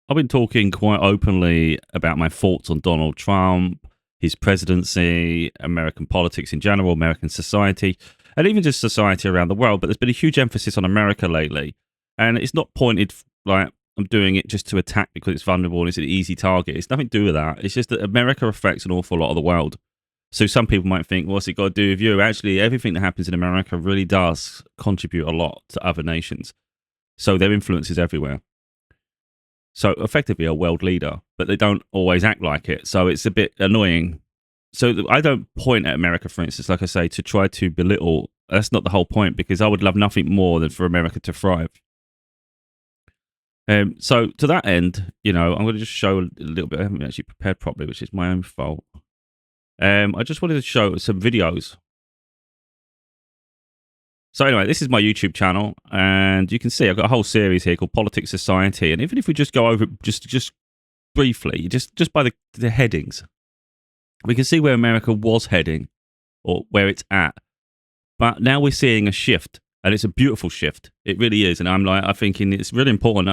I've been talking quite openly about my thoughts on Donald Trump, his presidency, American politics in general, American society, and even just society around the world. But there's been a huge emphasis on America lately. And it's not pointed like I'm doing it just to attack because it's vulnerable and it's an easy target. It's nothing to do with that. It's just that America affects an awful lot of the world. So some people might think, what's it got to do with you? Actually, everything that happens in America really does contribute a lot to other nations. So their influence is everywhere. So effectively a world leader, but they don't always act like it. So it's a bit annoying. So I don't point at America, for instance, like I say, to try to belittle. That's not the whole point, because I would love nothing more than for America to thrive. So to that end, I'm going to just show a little bit. I haven't actually prepared properly, which is my own fault. I just wanted to show some videos. So anyway, this is my YouTube channel, and you can see I've got a whole series here called Politics Society. And even if we just go over just briefly, just by the headings, we can see where America was heading or where it's at. But now we're seeing a shift, and it's a beautiful shift. It really is. And I'm thinking it's really important.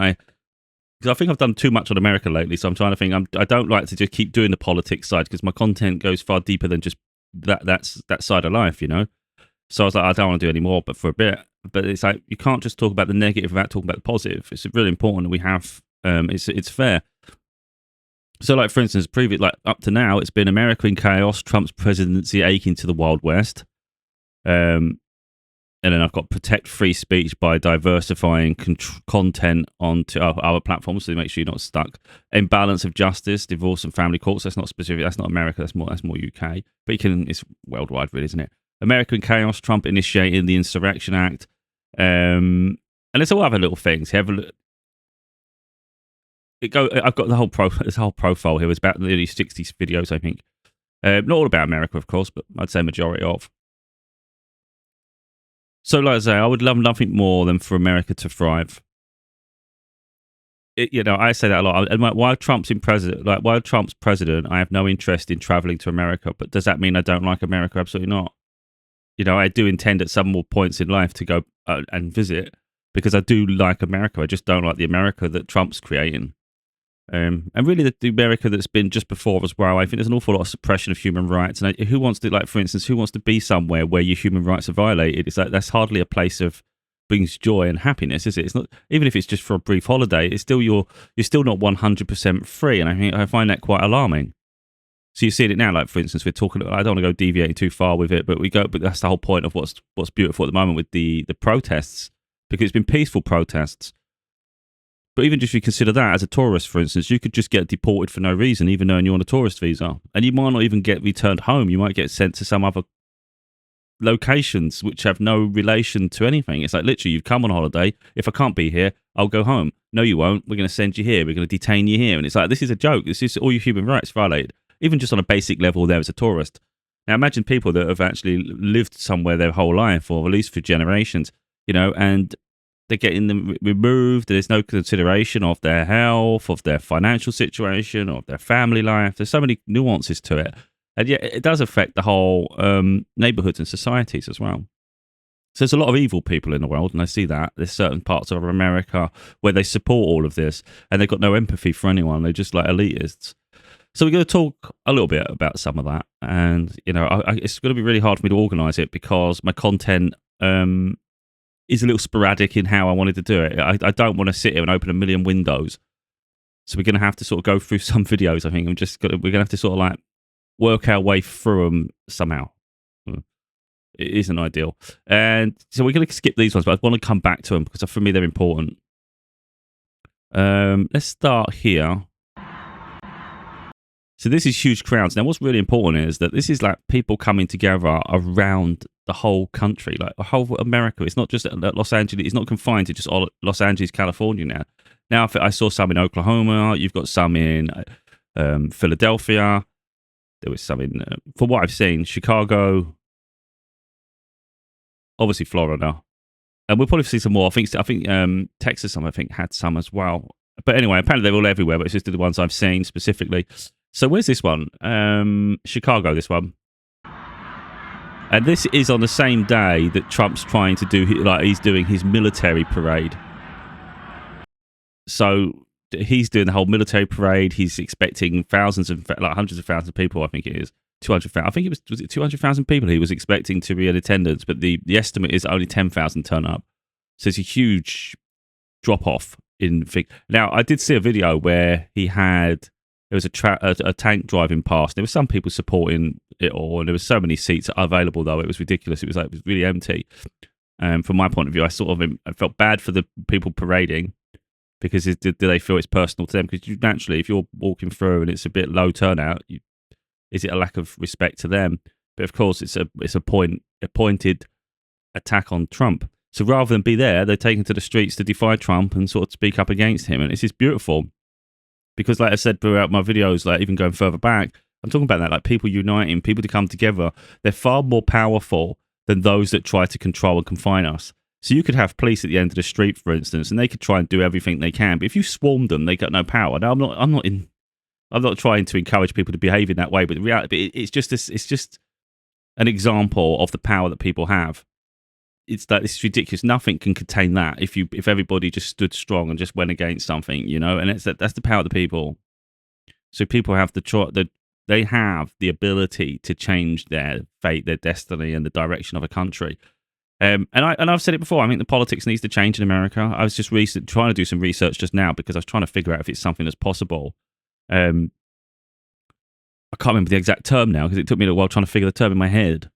Because I think I've done too much on America lately, so I'm trying to think. I don't like to just keep doing the politics side, because my content goes far deeper than just that side of life, So I was like, I don't want to do any more, but for a bit. But it's like, you can't just talk about the negative without talking about the positive. It's really important that we have, it's fair. So like, for instance, up to now, it's been America in chaos, Trump's presidency aching to the Wild West. And then I've got protect free speech by diversifying content onto our platforms, so make sure you're not stuck. Imbalance of justice, divorce and family courts. That's not specific. That's not America. That's more UK. But it's worldwide, really, isn't it? American chaos, Trump initiating the Insurrection Act. And there's all other little things. I've got the whole profile here. It's about nearly 60 videos, I think. Not all about America, of course, but I'd say majority of. So, like I say, I would love nothing more than for America to thrive. I say that a lot. And while Trump's president, I have no interest in traveling to America. But does that mean I don't like America? Absolutely not. I do intend at some more points in life to go and visit, because I do like America. I just don't like the America that Trump's creating. And really the America that's been just before as well. I think there's an awful lot of suppression of human rights. And who wants to be somewhere where your human rights are violated? It's like, that's hardly a place of brings joy and happiness, is it? It's not, even if it's just for a brief holiday, it's still you're still not 100% free. And I find that quite alarming. So you see it now, like, for instance, we're talking, I don't want to go deviating too far with it, but that's the whole point of what's beautiful at the moment with the protests, because it's been peaceful protests. But even just if you consider that as a tourist, for instance, you could just get deported for no reason, even though you're on a tourist visa. And you might not even get returned home. You might get sent to some other locations which have no relation to anything. It's like, literally, you've come on holiday. If I can't be here, I'll go home. No, you won't. We're going to send you here. We're going to detain you here. And it's like, this is a joke. This is all your human rights violated, even just on a basic level there as a tourist. Now, imagine people that have actually lived somewhere their whole life, or at least for generations, and they're getting them removed. There's no consideration of their health, of their financial situation, of their family life. There's so many nuances to it. And yet it does affect the whole neighborhoods and societies as well. So there's a lot of evil people in the world, and I see that. There's certain parts of America where they support all of this, and they've got no empathy for anyone. They're just like elitists. So we're going to talk a little bit about some of that. And, it's going to be really hard for me to organise it, because my content is a little sporadic in how I wanted to do it. I don't want to sit here and open a million windows. So we're going to have to sort of go through some videos, I think. We're going to have to sort of like work our way through them somehow. It isn't ideal. And so we're going to skip these ones, but I want to come back to them because for me they're important. Let's start here. So this is huge crowds. Now, what's really important is that this is like people coming together around the whole country, like the whole America. It's not just Los Angeles. It's not confined to just Los Angeles, California now. Now, I saw some in Oklahoma. You've got some in Philadelphia. There was some in, from what I've seen, Chicago. Obviously, Florida. And we'll probably see some more. I think Texas, I think, had some as well. But anyway, apparently they're all everywhere, but it's just the ones I've seen specifically. So where's this one? Chicago, this one. And this is on the same day that Trump's trying to do, he's doing his military parade. So he's doing the whole military parade. He's expecting thousands of, like hundreds of thousands of people. I think it is 200,000. I think was it 200,000 people he was expecting to be in attendance, but the estimate is only 10,000 turn up. So it's a huge drop off in. Now I did see a video where there was a tank driving past. There were some people supporting it all, and there were so many seats available. Though it was ridiculous. It was really empty. From my point of view, I felt bad for the people parading. Because do they feel it's personal to them? Because naturally, if you're walking through and it's a bit low turnout, is it a lack of respect to them? But of course, it's a pointed attack on Trump. So rather than be there, they're taken to the streets to defy Trump and sort of speak up against him. And this is beautiful because, like I said throughout my videos, like even going further back, I'm talking about that, like people uniting, people to come together. They're far more powerful than those that try to control and confine us. So you could have police at the end of the street, for instance, and they could try and do everything they can. But if you swarm them, they got no power. Now, I'm not trying to encourage people to behave in that way, but the reality, it's just an example of the power that people have. It's ridiculous. Nothing can contain that if everybody just stood strong and just went against something, and that's the power of the people. So people have they have the ability to change their fate, their destiny, and the direction of a country. And I've said it before. I think the politics needs to change in America. I was just trying to do some research just now because I was trying to figure out if it's something that's possible. I can't remember the exact term now because it took me a little while trying to figure the term in my head.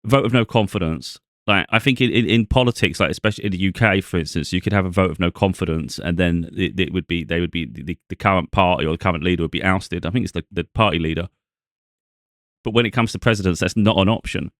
Vote of no confidence. Like I think in politics, like especially in the UK, for instance, you could have a vote of no confidence, and then the current party or the current leader would be ousted. I think it's the party leader. But when it comes to presidents, that's not an option.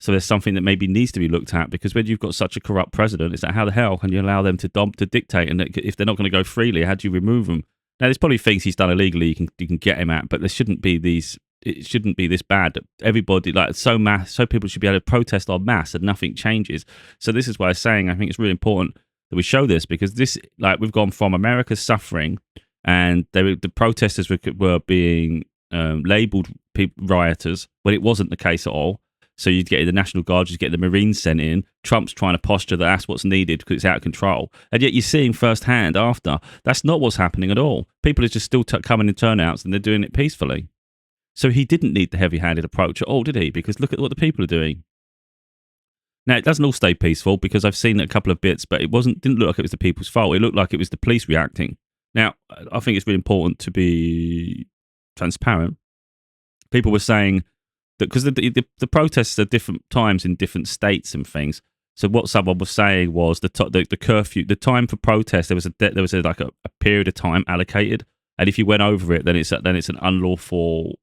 So there's something that maybe needs to be looked at because when you've got such a corrupt president, it's like how the hell can you allow them to dictate? And if they're not going to go freely, how do you remove them? Now there's probably things he's done illegally you can get him at, but there shouldn't be these. It shouldn't be this bad. That everybody so people should be able to protest en masse and nothing changes. So this is why I'm saying I think it's really important that we show this because this we've gone from America suffering and the protesters were being labelled rioters when it wasn't the case at all. So you'd get the National Guard, you'd get the Marines sent in. Trump's trying to posture that that's what's needed because it's out of control. And yet you're seeing firsthand after, that's not what's happening at all. People are just still coming in turnouts and they're doing it peacefully. So he didn't need the heavy-handed approach at all, did he? Because look at what the people are doing. Now, it doesn't all stay peaceful because I've seen a couple of bits, but it didn't look like it was the people's fault. It looked like it was the police reacting. Now, I think it's really important to be transparent. People were saying that because the protests are different times in different states and things. So what someone was saying was the curfew, the time for protest. There was a period of time allocated, and if you went over it, then it's an unlawful.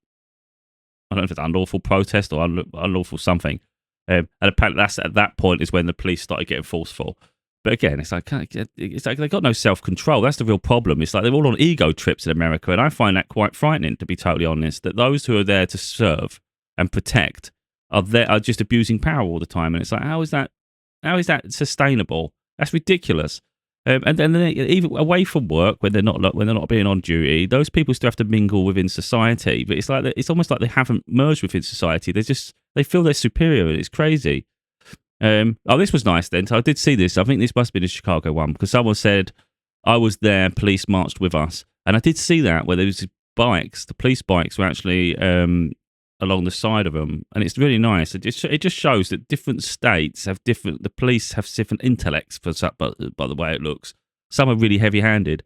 I don't know if it's unlawful protest or unlawful something. And apparently, at that point is when the police started getting forceful. But again, it's like they've got no self-control. That's the real problem. It's like they're all on ego trips in America, and I find that quite frightening, to be totally honest. That those who are there to serve and protect are just abusing power all the time, and it's like how is that sustainable? That's ridiculous. And then even away from work when they're not being on duty, those people still have to mingle within society. But it's almost like they haven't merged within society. They feel they're superior. It's crazy. This was nice then. So I did see this. I think this must have been a Chicago one because someone said I was there. Police marched with us, and I did see that where there was bikes. The police bikes were actually along the side of them, and it's really nice. It just shows that different states have the police have different intellects by the way it looks. Some are really heavy-handed.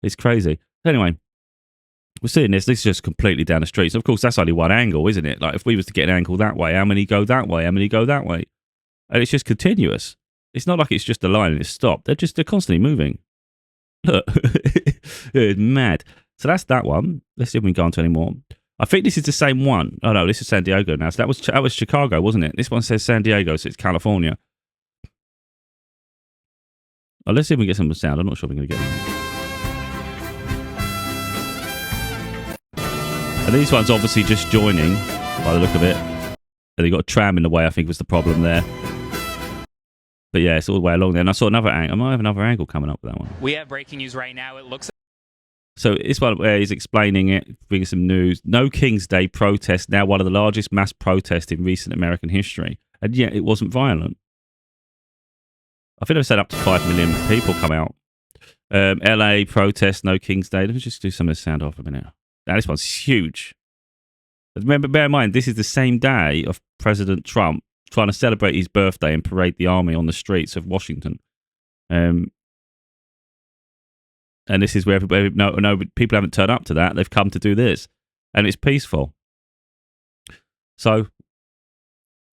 It's crazy. Anyway, we're seeing this is just completely down the street. So of course that's only one angle, isn't it? Like if we was to get an angle that way, how many go that way? How many go that way? And it's just continuous. It's not like it's just a line and it's stopped. They're constantly moving. Look, it's mad. So that's that one. Let's see if we can go on to any more. I think this is the same one. Oh no, this is San Diego now. So that was Chicago, wasn't it? This one says San Diego, so it's California. Oh, let's see if we can get some sound. I'm not sure if we're going to get them. And these ones obviously just joining by the look of it. And they got a tram in the way, I think was the problem there. But yeah, it's all the way along there. And I saw another angle. I might have another angle coming up with that one. We have breaking news right now. It looks. So this one where he's explaining it, bringing some news. No King's Day protest, now one of the largest mass protests in recent American history. And yet it wasn't violent. I think they said up to 5 million people come out. LA protest, no King's Day. Let me just do some of the sound off a minute. Now, this one's huge. Remember, bear in mind, this is the same day of President Trump trying to celebrate his birthday and parade the army on the streets of Washington. And this is where everybody, no, people haven't turned up to that. They've come to do this, and it's peaceful. So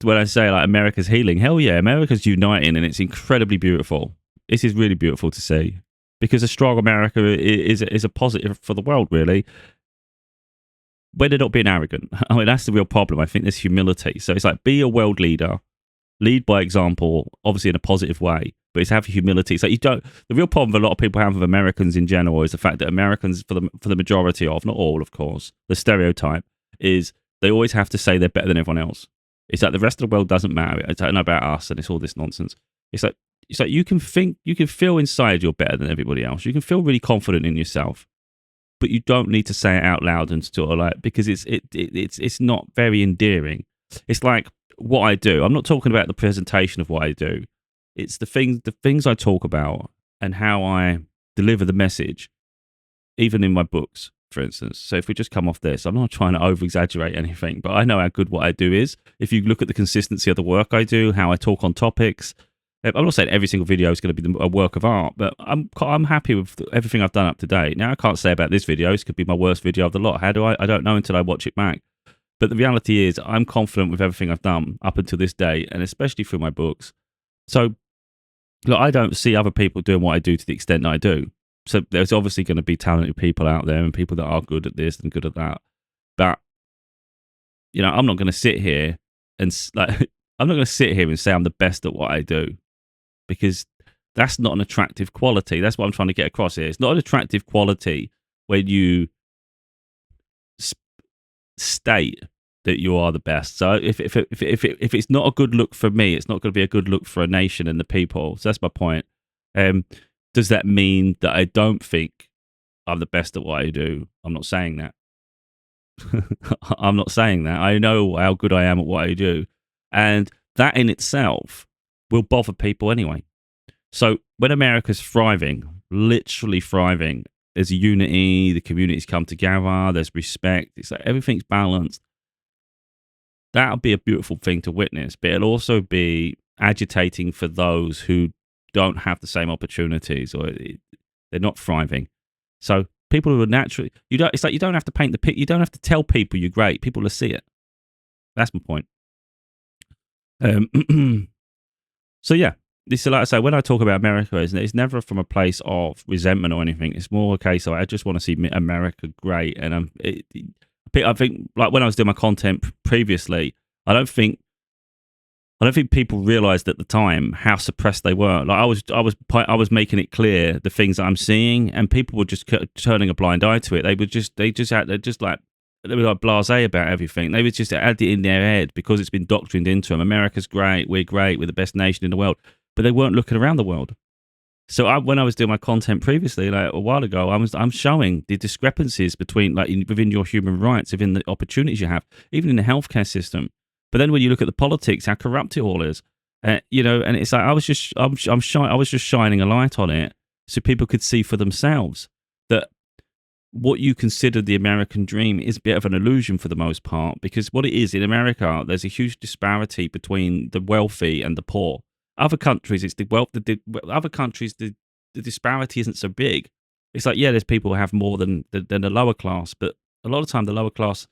when I say like America's healing, hell yeah, America's uniting, and it's incredibly beautiful. This is really beautiful to see, because a strong America is a positive for the world, really. When they're not being arrogant. I mean, that's the real problem. I think there's humility. So it's like, be a world leader, lead by example, obviously in a positive way, but it's have humility. So you don't. The real problem a lot of people have with Americans in general is the fact that Americans, for the majority of, not all, of course, the stereotype is they always have to say they're better than everyone else. It's like the rest of the world doesn't matter. It's like, not about us, and it's all this nonsense. It's like you can feel inside you're better than everybody else. You can feel really confident in yourself, but you don't need to say it out loud and sort of like, because it's not very endearing. It's like what I do. I'm not talking about the presentation of what I do. It's the things I talk about and how I deliver the message, even in my books, for instance. So if we just come off this, I'm not trying to over-exaggerate anything, but I know how good what I do is. If you look at the consistency of the work I do, how I talk on topics, I'm not saying every single video is going to be a work of art, but I'm happy with everything I've done up to date. Now, I can't say about this video. This could be my worst video of the lot. How do I? I don't know until I watch it back. But the reality is, I'm confident with everything I've done up until this day, and especially through my books. So, look, I don't see other people doing what I do to the extent that I do. So there's obviously going to be talented people out there and people that are good at this and good at that. But, I'm not going to sit here and I'm not going to sit here and say I'm the best at what I do, because that's not an attractive quality. That's what I'm trying to get across here. It's not an attractive quality when you state that you are the best. So if it's not a good look for me, it's not going to be a good look for a nation and the people. So that's my point. Does that mean that I don't think I'm the best at what I do? I'm not saying that. I'm not saying that. I know how good I am at what I do. And that in itself will bother people anyway. So when America's thriving, literally thriving, there's unity, the communities come together, there's respect, it's like everything's balanced. That'll be a beautiful thing to witness, but it'll also be agitating for those who don't have the same opportunities, or they're not thriving. So people who are naturally, it's like you don't have to paint the picture, you don't have to tell people you're great, people will see it. That's my point. So yeah, this is, like I say, when I talk about America, it's never from a place of resentment or anything. It's more a case of I just want to see America great. And I think, like when I was doing my content previously, I don't think people realised at the time how suppressed they were. Like I was making it clear the things that I'm seeing, and people were just turning a blind eye to it. They were like blasé about everything. They would just add it in their head because it's been doctrined into them. America's great, we're the best nation in the world. But they weren't looking around the world. So when I was doing my content previously, like a while ago, I'm showing the discrepancies between within your human rights, within the opportunities you have, even in the healthcare system. But then when you look at the politics, how corrupt it all is, and it's like I was just shining a light on it so people could see for themselves that what you consider the American dream is a bit of an illusion for the most part, because what it is in America, there's a huge disparity between the wealthy and the poor. Other countries, it's the wealth. Other countries, the disparity isn't so big. It's like, yeah, there's people who have more than the lower class, but a lot of the time the lower class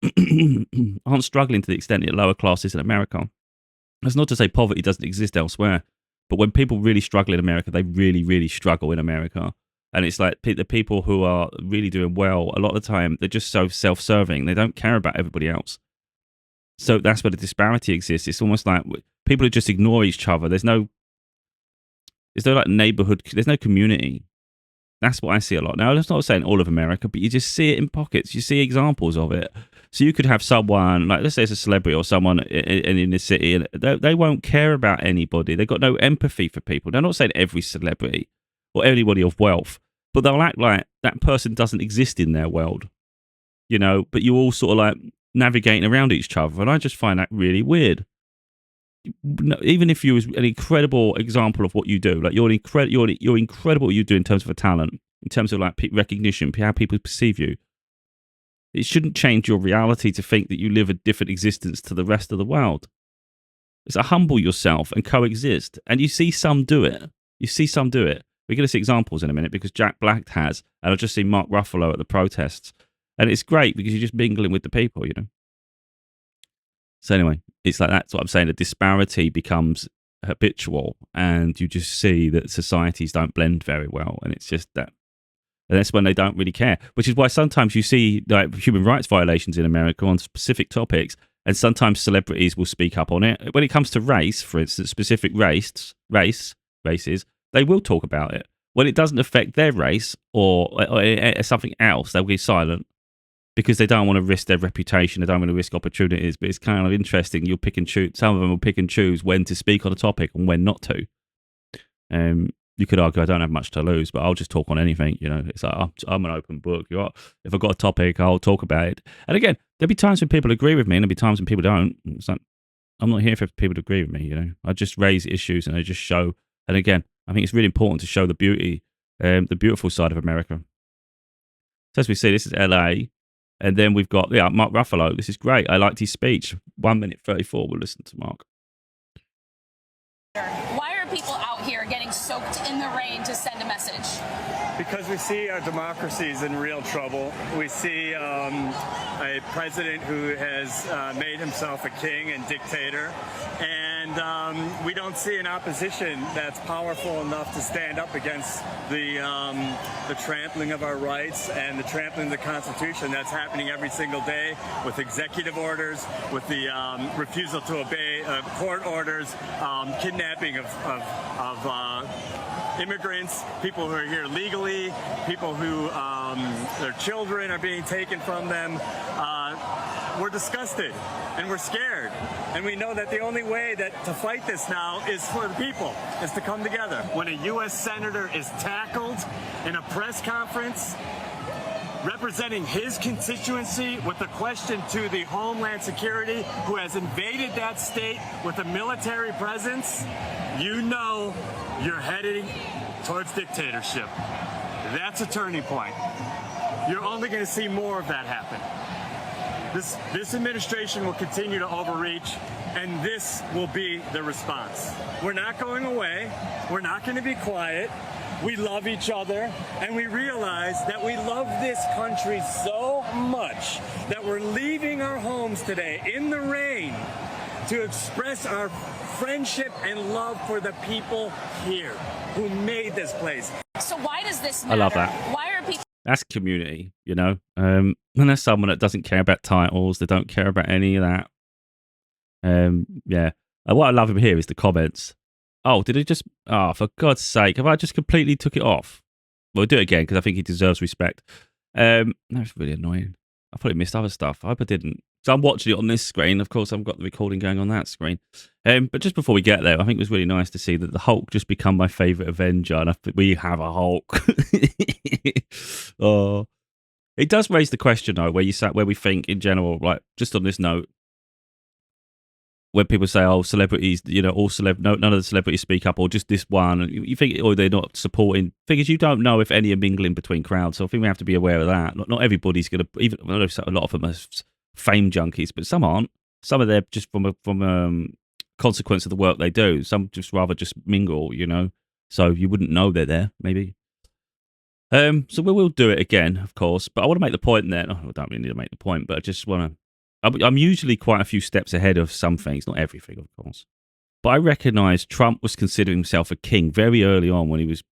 aren't struggling to the extent that the lower class is in America. That's not to say poverty doesn't exist elsewhere, but when people really struggle in America, they really, really struggle in America. And it's like the people who are really doing well, a lot of the time, they're just so self-serving. They don't care about everybody else. So that's where the disparity exists. It's almost like people who just ignore each other. There's no like neighborhood. There's no community. That's what I see a lot. Now, that's not saying all of America, but you just see it in pockets. You see examples of it. So you could have someone, like let's say it's a celebrity or someone in the city, and they won't care about anybody. They've got no empathy for people. They're not saying every celebrity or anybody of wealth, but they'll act like that person doesn't exist in their world, but you all sort of like navigating around each other. And I just find that really weird. even if you was an incredible example of what you do, like you're incredible what you do in terms of a talent, in terms of like recognition, how people perceive you. It shouldn't change your reality to think that you live a different existence to the rest of the world. It's a humble yourself and coexist. And you see some do it. We're going to see examples in a minute because Jack Black has, and I've just seen Mark Ruffalo at the protests. And it's great because you're just mingling with the people, you know. So anyway, it's like that's what I'm saying. The disparity becomes habitual, and you just see that societies don't blend very well, and it's just that. And that's when they don't really care, which is why sometimes you see like human rights violations in America on specific topics, and sometimes celebrities will speak up on it. When it comes to race, for instance, specific races, they will talk about it. When it doesn't affect their race or something else, they'll be silent because they don't want to risk their reputation. They don't want to risk opportunities. But it's kind of interesting. You'll pick and choose. Some of them will pick and choose when to speak on a topic and when not to. You could argue I don't have much to lose, but I'll just talk on anything. You know, it's like I'm an open book. If I've got a topic, I'll talk about it. And again, there'll be times when people agree with me, and there'll be times when people don't. It's like I'm not here for people to agree with me. You know, I just raise issues and I just show. And again, I think it's really important to show the beauty, the beautiful side of America. So as we see, this is LA, and then we've got Mark Ruffalo. This is great. I liked his speech. 1 minute 34. We'll listen to Mark. Why are people out here getting soaked in the rain to send a message? Because we see our democracy is in real trouble. We see a president who has made himself a king and dictator, and we don't see an opposition that's powerful enough to stand up against the trampling of our rights and the trampling of the Constitution that's happening every single day with executive orders, with the refusal to obey court orders, kidnapping of immigrants, people who are here legally, people who their children are being taken from them. We're disgusted and we're scared. And we know that the only way to fight this now is for the people, is to come together. When a U.S. senator is tackled in a press conference representing his constituency with a question to the Homeland Security who has invaded that state with a military presence, you know you're heading towards dictatorship. That's a turning point. You're only going to see more of that happen. This administration will continue to overreach, and this will be the response. We're not going away. We're not going to be quiet. We love each other, and we realize that we love this country so much that we're leaving our homes today in the rain to express our friendship and love for the people here who made this place. So why does this matter? I love that. Why are people... That's community, you know. And there's someone that doesn't care about titles. They don't care about any of that. Yeah. What I love him here is the comments. Oh, did it just... Oh, for God's sake, have I just completely took it off? Well, I'll do it again because I think he deserves respect. That's really annoying. I probably missed other stuff. I hope I didn't. So I'm watching it on this screen. Of course, I've got the recording going on that screen. But just before we get there, I think it was really nice to see that the Hulk just become my favourite Avenger. And we have a Hulk. Oh, it does raise the question, though, where we think in general, like just on this note, when people say, "Oh, celebrities, you know, none of the celebrities speak up, or just this one," and you think, or they're not supporting. Figures you don't know if any are mingling between crowds, so I think we have to be aware of that. Not everybody's going to, even I know a lot of them are fame junkies, but some aren't. Some are there just from consequence of the work they do. Some just rather just mingle, you know. So you wouldn't know they're there, maybe. So we will do it again, of course. But I want to make the point there. I don't really need to make the point, but I just want to. I'm usually quite a few steps ahead of some things, not everything, of course. But I recognise Trump was considering himself a king very early on when he was,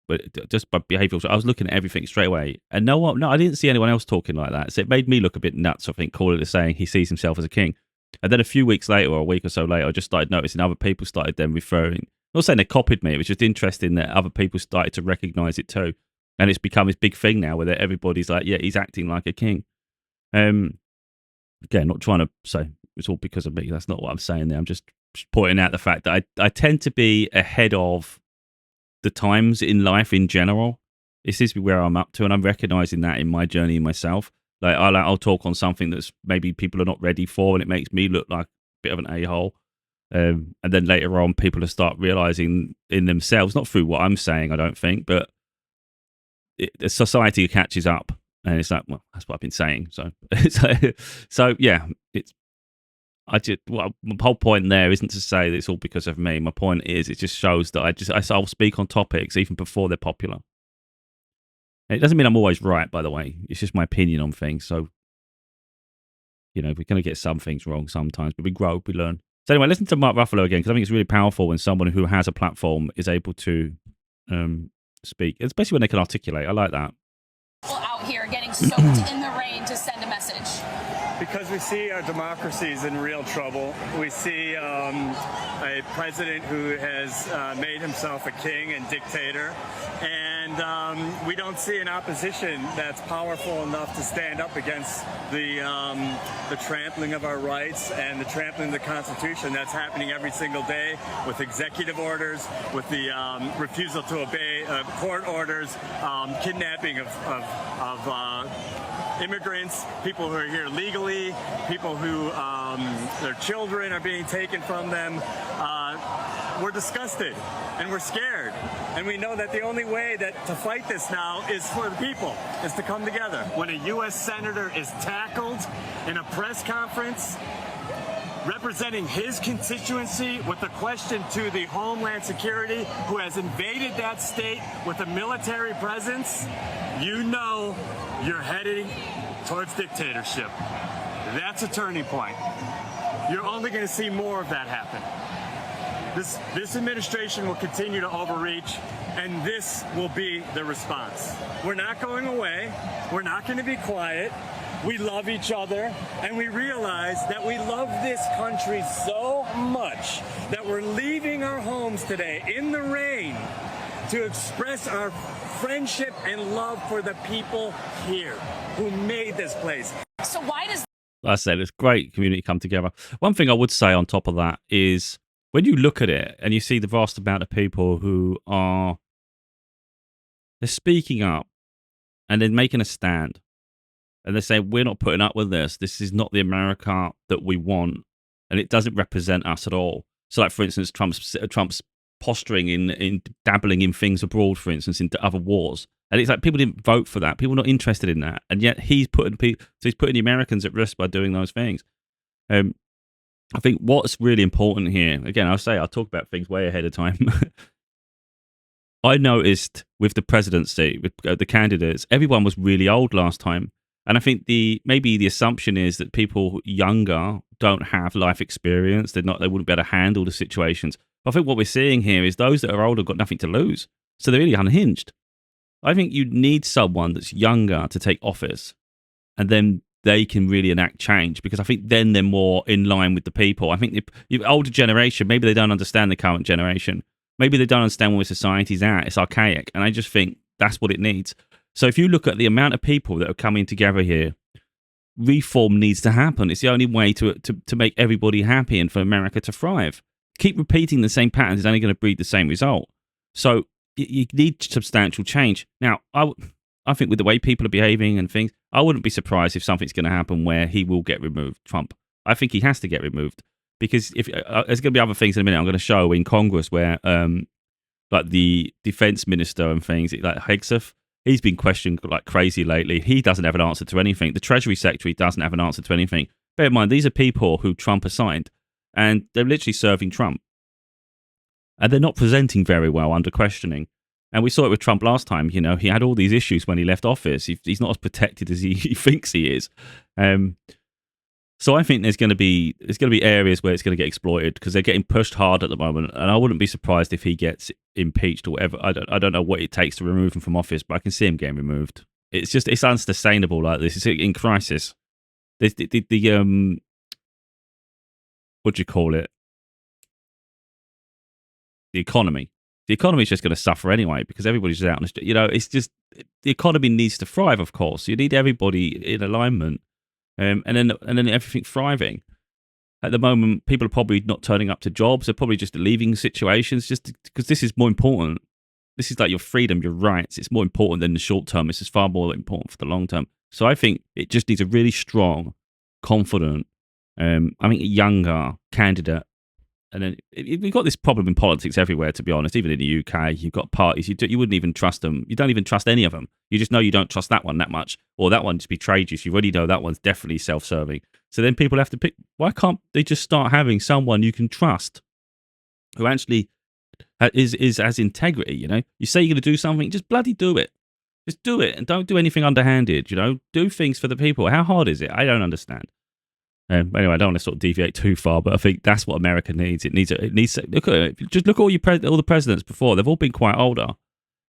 just by behavioural. I was looking at everything straight away. And no, I didn't see anyone else talking like that. So it made me look a bit nuts, I think, calling it saying he sees himself as a king. And then a few weeks later, or a week or so later, I just started noticing other people started then referring. I'm not saying they copied me. It was just interesting that other people started to recognise it too. And it's become this big thing now where everybody's like, yeah, he's acting like a king. Again, not trying to say it's all because of me. That's not what I'm saying there. I'm just pointing out the fact that I tend to be ahead of the times in life in general. This is where I'm up to, and I'm recognising that in my journey myself. Like I'll talk on something that's maybe people are not ready for, and it makes me look like a bit of an a-hole. And then later on, people will start realizing in themselves, not through what I'm saying, I don't think, but the society catches up. And it's like, well, that's what I've been saying. So, so yeah, well, my whole point there isn't to say that it's all because of me. My point is, it just shows that I'll speak on topics even before they're popular. And it doesn't mean I'm always right, by the way. It's just my opinion on things. So, we're going to get some things wrong sometimes, but we grow, we learn. So anyway, listen to Mark Ruffalo again, because I think it's really powerful when someone who has a platform is able to speak, especially when they can articulate. I like that. Out here getting soaked in the rain to send a message. Because we see our democracy is in real trouble. We see a president who has made himself a king and dictator. And we don't see an opposition that's powerful enough to stand up against the trampling of our rights and the trampling of the Constitution that's happening every single day with executive orders, with the refusal to obey court orders, kidnapping of immigrants, people who are here legally, people who their children are being taken from them. We're disgusted and we're scared. And we know that the only way to fight this now is for the people, is to come together. When a U.S. senator is tackled in a press conference representing his constituency with a question to the Homeland Security, who has invaded that state with a military presence, you know you're heading towards dictatorship. That's a turning point. You're only going to see more of that happen. This administration will continue to overreach, and this will be the response. We're not going away. We're not going to be quiet. We love each other, and we realize that we love this country so much that we're leaving our homes today in the rain to express our friendship and love for the people here who made this place. So why does... Like I said, it's great community come together. One thing I would say on top of that is when you look at it and you see the vast amount of people who they're speaking up and then making a stand, and they say, we're not putting up with this. This is not the America that we want, and it doesn't represent us at all. So, like, for instance, Trump's posturing in dabbling in things abroad, for instance, into other wars. And it's like people didn't vote for that. People are not interested in that. And yet he's putting the Americans at risk by doing those things. I think what's really important here, again, I'll talk about things way ahead of time. I noticed with the presidency, with the candidates, everyone was really old last time. And I think maybe the assumption is that people younger don't have life experience. They wouldn't be able to handle the situations. But I think what we're seeing here is those that are older got nothing to lose. So they're really unhinged. I think you need someone that's younger to take office, and then they can really enact change, because I think then they're more in line with the people. I think the older generation, maybe they don't understand the current generation. Maybe they don't understand where society's at. It's archaic. And I just think that's what it needs. So if you look at the amount of people that are coming together here, reform needs to happen. It's the only way to make everybody happy and for America to thrive. Keep repeating the same patterns is only going to breed the same result. So you need substantial change. Now, I think with the way people are behaving and things, I wouldn't be surprised if something's going to happen where he will get removed, Trump. I think he has to get removed, because if there's going to be other things in a minute I'm going to show in Congress where, like the defense minister and things, like Hegseth, he's been questioned like crazy lately. He doesn't have an answer to anything. The Treasury Secretary doesn't have an answer to anything. Bear in mind, these are people who Trump assigned, and they're literally serving Trump. And they're not presenting very well under questioning. And we saw it with Trump last time. He had all these issues when he left office. He's not as protected as he thinks he is. So I think there's going to be areas where it's going to get exploited, because they're getting pushed hard at the moment. And I wouldn't be surprised if he gets impeached or whatever. I don't know what it takes to remove him from office, but I can see him getting removed. It's unsustainable like this. It's in crisis. There's the what do you call it? The economy. The economy is just going to suffer anyway, because everybody's out on the street. It's just, the economy needs to thrive, of course. You need everybody in alignment, and then everything thriving. At the moment, people are probably not turning up to jobs. They're probably just leaving situations, just because this is more important. This is like your freedom, your rights. It's more important than the short term. This is far more important for the long term. So I think it just needs a really strong, confident, younger candidate And then we've got this problem in politics everywhere, to be honest. Even in the UK, you've got parties you wouldn't even trust them. You don't even trust any of them. You just know you don't trust that one that much, or that one just betrayed you. So you already know that one's definitely self-serving. So then people have to pick. Why can't they just start having someone you can trust, who actually has integrity? You know, you say you're going to do something, just bloody do it. Just do it, and don't do anything underhanded. You know, do things for the people. How hard is it? I don't understand. Anyway, I don't want to sort of deviate too far, but I think that's what America needs. It needs look at it. Just look at all the presidents before. They've all been quite older.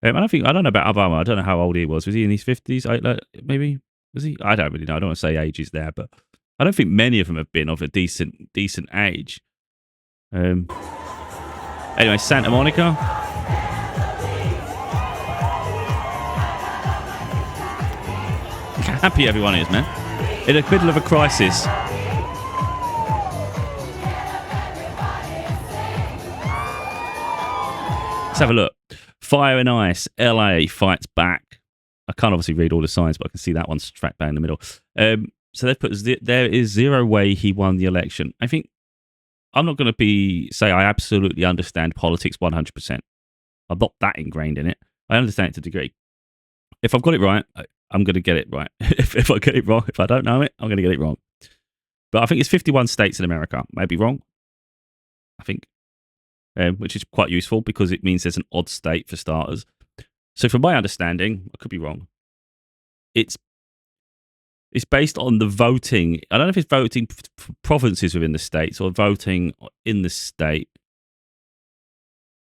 I don't know about Obama. I don't know how old he was. Was he in his 50s? Maybe was he? I don't really know. I don't want to say ages there, but I don't think many of them have been of a decent age. Anyway, Santa Monica. Happy everyone is, man. In the middle of a crisis. Let's have a look. Fire and Ice, LA fights back. I can't obviously read all the signs, but I can see that one's tracked down in the middle. So they've put, there is zero way he won the election. I think, I'm not going to say I absolutely understand politics 100%. I'm not that ingrained in it. I understand it to a degree. If I've got it right, I'm going to get it right. If I get it wrong, if I don't know it, I'm going to get it wrong. But I think it's 51 states in America. Maybe wrong, I think, which is quite useful because it means there's an odd state for starters. So from my understanding, I could be wrong, it's based on the voting. I don't know if it's voting for provinces within the states or voting in the state.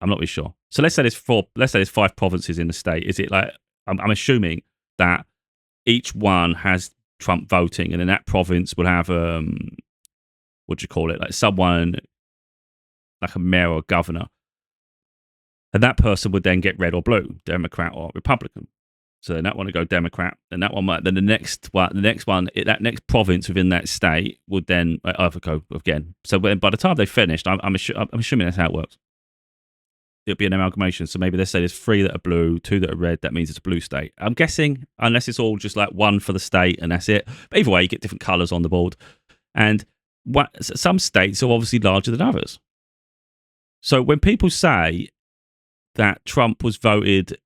I'm not really sure. So let's say there's 5 provinces in the state. Is it like, I'm assuming that each one has Trump voting, and then that province will have what do you call it? Like someone like a mayor or governor, and that person would then get red or blue, Democrat or Republican. So then that one would go Democrat, and that one might. Then the next one, that next province within that state would then either go again. So by the time they finished, I'm assuming that's how it works. It'll be an amalgamation. So maybe let's say there's 3 that are blue, 2 that are red. That means it's a blue state. I'm guessing, unless it's all just like one for the state and that's it. But either way, you get different colours on the board. And some states are obviously larger than others. So when people say that Trump was voted,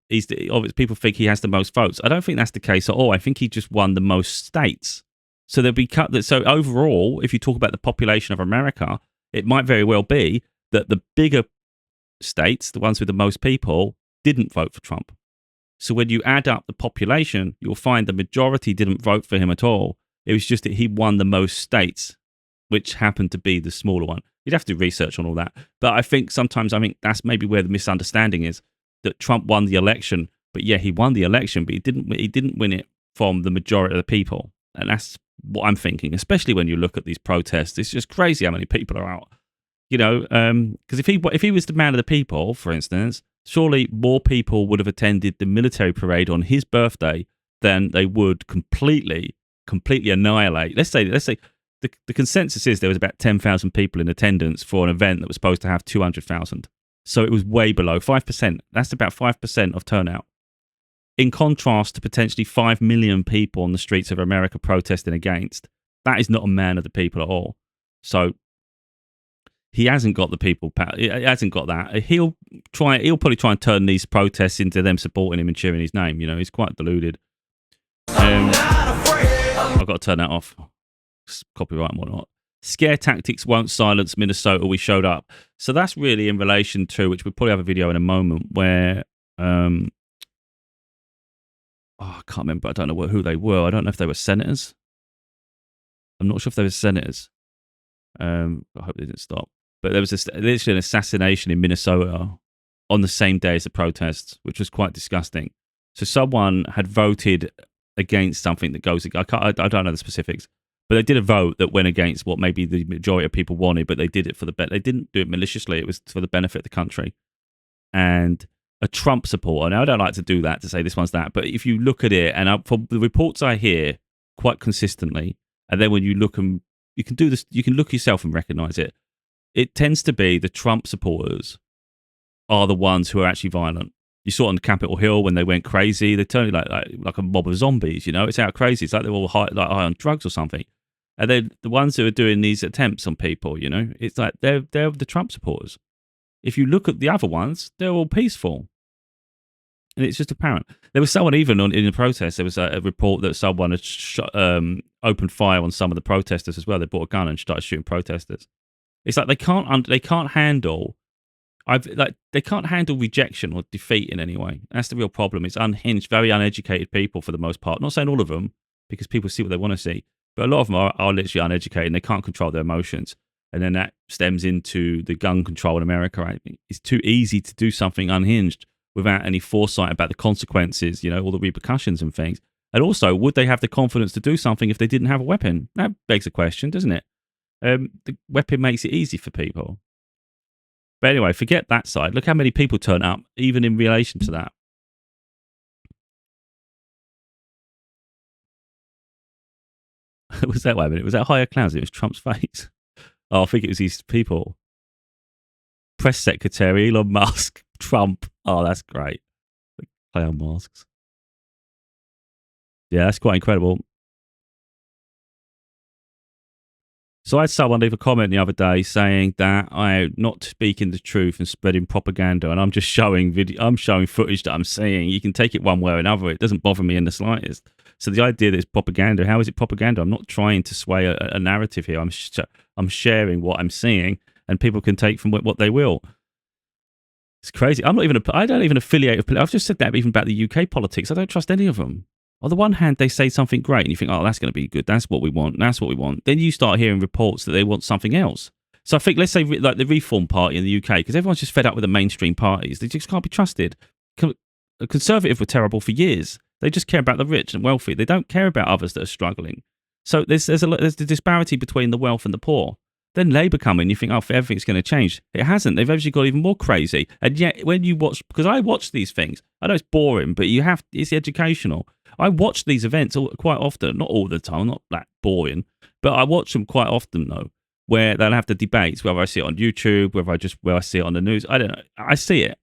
people think he has the most votes. I don't think that's the case at all. I think he just won the most states. So there'll be so overall, if you talk about the population of America, it might very well be that the bigger states, the ones with the most people, didn't vote for Trump. So when you add up the population, you'll find the majority didn't vote for him at all. It was just that he won the most states, which happened to be the smaller one. You'd have to do research on all that. But I think that's maybe where the misunderstanding is, that Trump won the election. But yeah, he won the election, but he didn't win it from the majority of the people. And that's what I'm thinking, especially when you look at these protests. It's just crazy how many people are out. You know, because if he was the man of the people, for instance, surely more people would have attended the military parade on his birthday than they would completely annihilate. Let's say the consensus is there was about 10,000 people in attendance for an event that was supposed to have 200,000. So it was way below 5%. That's about 5% of turnout. In contrast to potentially 5 million people on the streets of America protesting against, that is not a man of the people at all. So he hasn't got the people. He hasn't got that. He'll probably try and turn these protests into them supporting him and cheering his name. You know, he's quite deluded. I've got to turn that off. Copyright and whatnot. Scare tactics won't silence Minnesota. We showed up. So that's really in relation to, which we'll probably have a video in a moment, where I can't remember. I don't know who they were. I don't know if they were senators. I'm not sure if they were senators. I hope they didn't stop. But there was literally an assassination in Minnesota on the same day as the protests, which was quite disgusting. So someone had voted against something that goes. I don't know the specifics, but they did a vote that went against what maybe the majority of people wanted. But they did it for the They didn't do it maliciously. It was for the benefit of the country. And a Trump supporter. Now I don't like to do that, to say this one's that, but if you look at it, and from the reports I hear quite consistently, and then when you look and you can do this, you can look yourself and recognize it. It tends to be the Trump supporters are the ones who are actually violent. You saw it on Capitol Hill when they went crazy. They turned like a mob of zombies. You know, it's how crazy. It's like they're all high on drugs or something. And then the ones who are doing these attempts on people, you know, it's like they're the Trump supporters. If you look at the other ones, they're all peaceful. And it's just apparent. There was someone even in the protest. There was a report that someone had opened fire on some of the protesters as well. They brought a gun and started shooting protesters. It's like they can't handle. They can't handle rejection or defeat in any way. That's the real problem. It's unhinged, very uneducated people for the most part. Not saying all of them, because people see what they want to see, but a lot of them are literally uneducated and they can't control their emotions. And then that stems into the gun control in America. Right? It's too easy to do something unhinged without any foresight about the consequences, you know, all the repercussions and things. And also, would they have the confidence to do something if they didn't have a weapon? That begs a question, doesn't it? The weapon makes it easy for people. But anyway, forget that side. Look how many people turn up, even in relation to that. Was that, wait a minute, was that higher clouds? It was Trump's face. Oh, I think it was these people. Press Secretary, Elon Musk, Trump. Oh, that's great. Clown masks. Yeah, that's quite incredible. So I had someone leave a comment the other day saying that I'm not speaking the truth and spreading propaganda, and I'm just showing I'm showing footage that I'm seeing. You can take it one way or another. It doesn't bother me in the slightest. So the idea that it's propaganda, how is it propaganda? I'm not trying to sway a narrative here. I'm sharing what I'm seeing, and people can take from what they will. It's crazy. I don't even affiliate with. I've just said that even about the UK politics. I don't trust any of them. On the one hand, they say something great, and you think, oh, that's going to be good. That's what we want. That's what we want. Then you start hearing reports that they want something else. So I think, let's say, like the Reform Party in the UK, because everyone's just fed up with the mainstream parties. They just can't be trusted. The Conservative were terrible for years. They just care about the rich and wealthy. They don't care about others that are struggling. So there's the disparity between the wealth and the poor. Then Labour come in, you think, oh, everything's going to change. It hasn't. They've actually got even more crazy. And yet, when you watch, because I watch these things, I know it's boring, but it's educational. I watch these events quite often, not all the time, not that boring, but I watch them quite often though, where they'll have the debates, whether I see it on YouTube, where I see it on the news. I don't know. I see it,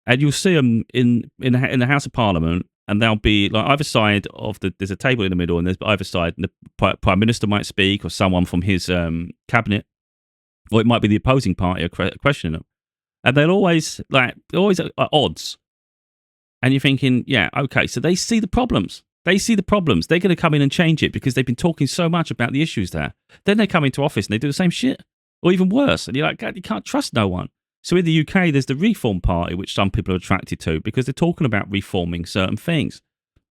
and you'll see them in the House of Parliament, and they'll be like either side of there's a table in the middle, and there's either side, and the Prime Minister might speak, or someone from his cabinet, or it might be the opposing party questioning them, and they're always at odds. And you're thinking, yeah, okay, so they see the problems. They're going to come in and change it because they've been talking so much about the issues there. Then they come into office and they do the same shit, or even worse. And you're like, God, you can't trust no one. So in the UK, there's the Reform Party, which some people are attracted to because they're talking about reforming certain things.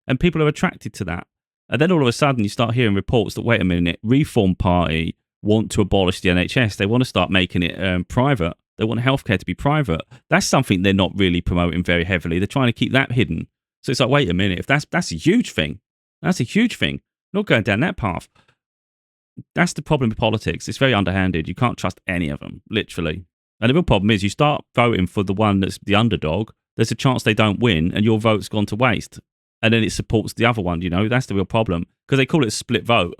And people are attracted to that. And then all of a sudden, you start hearing reports that, wait a minute, Reform Party want to abolish the NHS. They want to start making it private. They want healthcare to be private. That's something they're not really promoting very heavily. They're trying to keep that hidden. So it's like, wait a minute, if that's a huge thing. That's a huge thing. Not going down that path. That's the problem with politics. It's very underhanded. You can't trust any of them, literally. And the real problem is you start voting for the one that's the underdog, there's a chance they don't win and your vote's gone to waste. And then it supports the other one, you know. That's the real problem. Because they call it a split vote.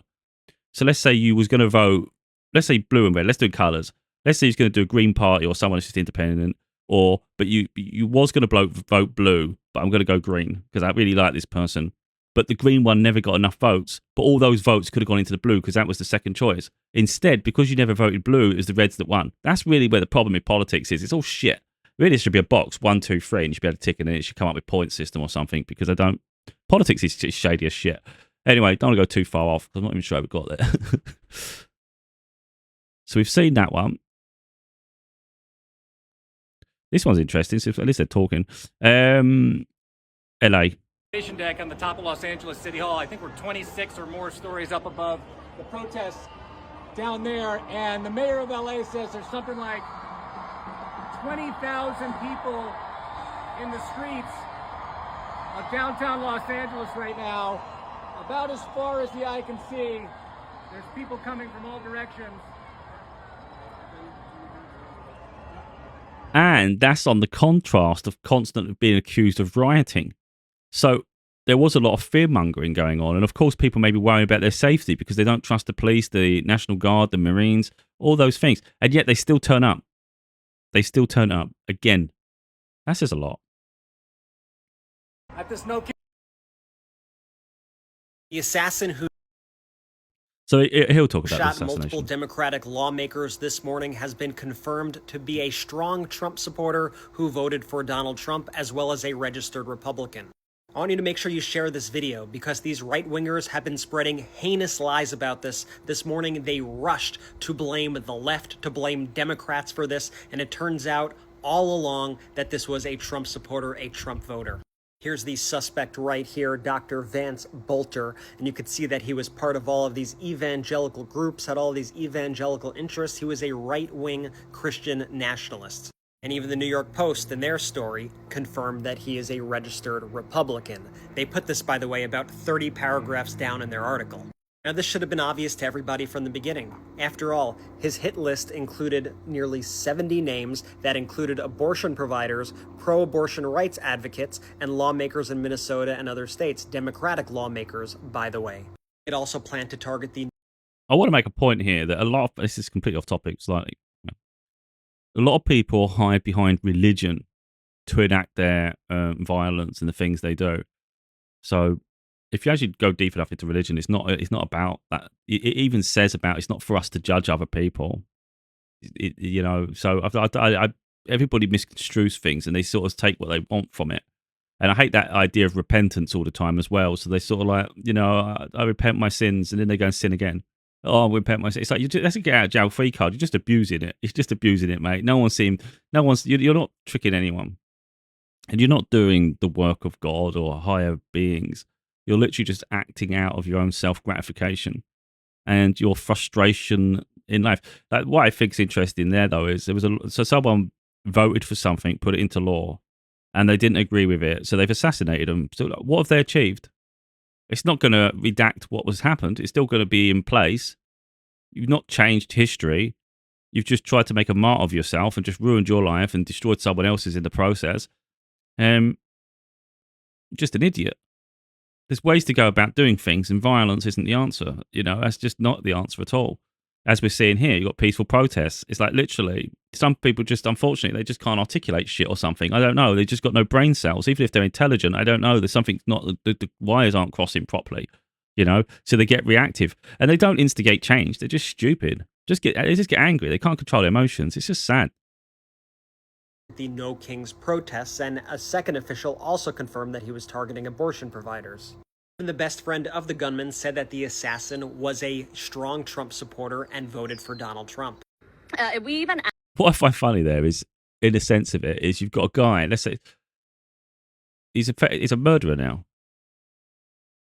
So let's say you was going to vote, let's say blue and red, let's do colours. Let's say he's going to do a Green Party or someone who's just independent, but you was going to vote blue, but I'm going to go green because I really like this person. But the green one never got enough votes, but all those votes could have gone into the blue because that was the second choice. Instead, because you never voted blue, it was the reds that won. That's really where the problem with politics is. It's all shit. Really, it should be a box, 1, 2, 3, and you should be able to tick it, and it should come up with point system or something because I don't. Politics is just shady as shit. Anyway, don't want to go too far off because I'm not even sure how we got there. So we've seen that one. This one's interesting. So at least they're talking. LA. Deck on the top of Los Angeles City Hall. I think we're 26 or more stories up above the protests down there. And the mayor of LA says there's something like 20,000 people in the streets of downtown Los Angeles right now. About as far as the eye can see. There's people coming from all directions. And that's on the contrast of constantly being accused of rioting. So there was a lot of fear-mongering going on. And of course, people may be worrying about their safety because they don't trust the police, the National Guard, the Marines, all those things. And yet they still turn up. They still turn up. Again, that says a lot. At this no. The assassin who. So he'll talk about the Shot assassination. multiple Democratic lawmakers this morning has been confirmed to be a strong Trump supporter who voted for Donald Trump, as well as a registered Republican. I want you to make sure you share this video because these right-wingers have been spreading heinous lies about this. This morning, they rushed to blame the left, to blame Democrats for this, and it turns out all along that this was a Trump supporter, a Trump voter. Here's the suspect right here, Dr. Vance Bolter, and you could see that he was part of all of these evangelical groups, had all these evangelical interests. He was a right-wing Christian nationalist. And even the New York Post, in their story, confirmed that he is a registered Republican. They put this, by the way, about 30 paragraphs down in their article. Now, this should have been obvious to everybody from the beginning. After all, his hit list included nearly 70 names that included abortion providers, pro-abortion rights advocates, and lawmakers in Minnesota and other states, Democratic lawmakers, by the way. It also planned to target the... I want to make a point here that a lot of, this is completely off topic slightly, a lot of people hide behind religion to enact their violence and the things they do. So if you actually go deep enough into religion, it's not about that. It even says about it's not for us to judge other people. So everybody misconstrues things and they sort of take what they want from it. And I hate that idea of repentance all the time as well. So they sort of like, I repent my sins, and then they go and sin again. Oh, we repent my sins. It's like that's a get out of jail free card. You're just abusing it. It's just abusing it, mate. You're not tricking anyone, and you're not doing the work of God or higher beings. You're literally just acting out of your own self gratification and your frustration in life. Like, what I think is interesting there, though, is so someone voted for something, put it into law, and they didn't agree with it, so they've assassinated them. So what have they achieved? It's not going to redact what was happened. It's still going to be in place. You've not changed history. You've just tried to make a martyr of yourself and just ruined your life and destroyed someone else's in the process. Just an idiot. There's ways to go about doing things, and violence isn't the answer. That's just not the answer at all. As we're seeing here, you've got peaceful protests. It's like literally, some people just, unfortunately, they just can't articulate shit or something. I don't know. They just got no brain cells. Even if they're intelligent, I don't know. There's something not, the wires aren't crossing properly, so they get reactive. And they don't instigate change. They're just stupid. They just get angry. They can't control their emotions. It's just sad. The No Kings protests, and a second official also confirmed that he was targeting abortion providers. Even the best friend of the gunman said that the assassin was a strong Trump supporter and voted for Donald Trump. What I find funny there is, in the sense of it, is you've got a guy, let's say, he's a murderer now.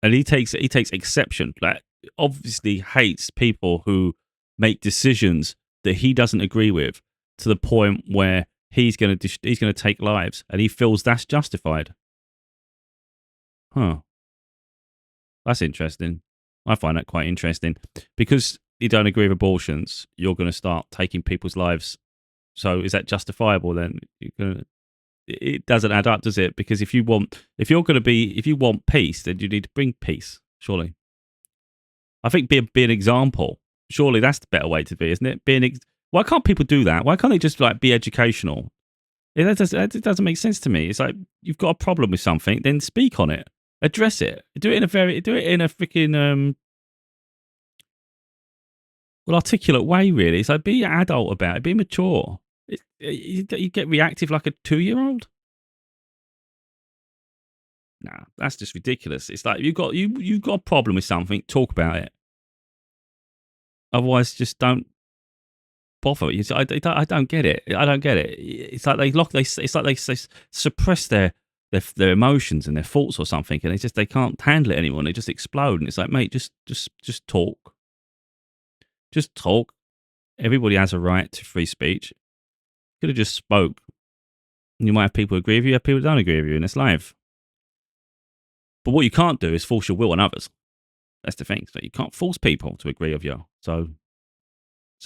And he takes exception, like, obviously hates people who make decisions that he doesn't agree with, to the point where he's going to take lives, and he feels that's justified. Huh. That's interesting. I find that quite interesting. Because you don't agree with abortions, you're going to start taking people's lives. So is that justifiable then? It doesn't add up, does it? Because if you want peace, then you need to bring peace, surely. I think be an example. Surely that's the better way to be, isn't it? Why can't people do that? Why can't they just be educational? It doesn't make sense to me. It's like, you've got a problem with something, then speak on it. Address it. Do it in a freaking articulate way. Really, it's like, be an adult about it. Be mature. You get reactive like a 2-year-old. Nah, that's just ridiculous. It's like you've got a problem with something. Talk about it. Otherwise, just don't bother. I don't get it. I don't get it. It's like they suppress their emotions and their thoughts or something, and they can't handle it anymore, and they just explode. And it's like, mate, just talk. Just talk. Everybody has a right to free speech. Could have just spoke. And you might have people who agree with you, have people who don't agree with you, and it's life. But what you can't do is force your will on others. That's the thing. So you can't force people to agree with you. So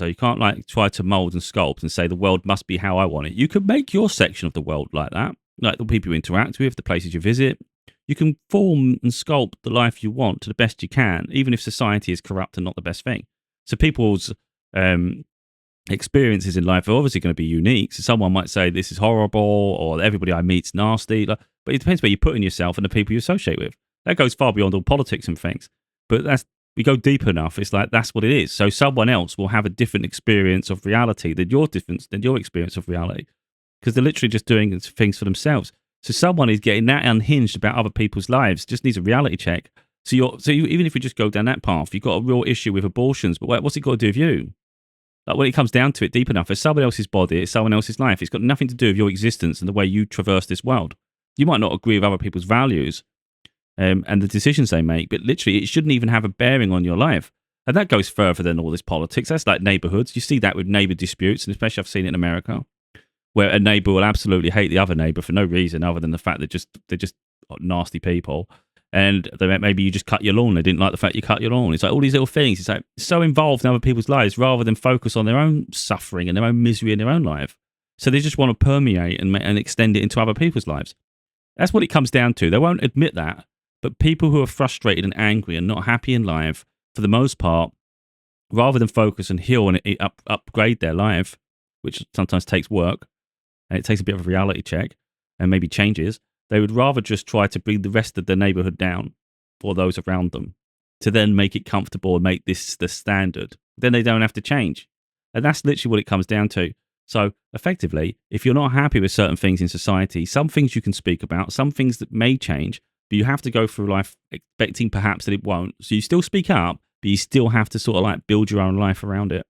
you can't try to mold and sculpt and say the world must be how I want it. You can make your section of the world like that. Like the people you interact with, the places you visit. You can form and sculpt the life you want to the best you can, even if society is corrupt and not the best thing. So people's experiences in life are obviously going to be unique. So someone might say this is horrible, or everybody I meet's nasty. But it depends where you put in yourself and the people you associate with. That goes far beyond all politics and things. But that's we go deep enough, it's like that's what it is. So someone else will have a different experience of reality than your experience of reality, because they're literally just doing things for themselves. So someone is getting that unhinged about other people's lives, just needs a reality check. Even if we just go down that path, you've got a real issue with abortions, but what's it got to do with you? Like, when it comes down to it deep enough, it's someone else's body, it's someone else's life. It's got nothing to do with your existence and the way you traverse this world. You might not agree with other people's values and the decisions they make, but literally it shouldn't even have a bearing on your life. And that goes further than all this politics. That's like neighborhoods. You see that with neighbor disputes, and especially I've seen it in America, where a neighbor will absolutely hate the other neighbor for no reason other than the fact that they're just nasty people. And maybe you just cut your lawn. They didn't like the fact you cut your lawn. It's like all these little things. It's like so involved in other people's lives rather than focus on their own suffering and their own misery in their own life. So they just want to permeate and extend it into other people's lives. That's what it comes down to. They won't admit that. But people who are frustrated and angry and not happy in life, for the most part, rather than focus and heal and upgrade their life, which sometimes takes work, and it takes a bit of a reality check and maybe changes, they would rather just try to bring the rest of the neighborhood down or those around them to then make it comfortable and make this the standard. Then they don't have to change. And that's literally what it comes down to. So effectively, if you're not happy with certain things in society, some things you can speak about, some things that may change, but you have to go through life expecting perhaps that it won't. So you still speak up, but you still have to sort of like build your own life around it.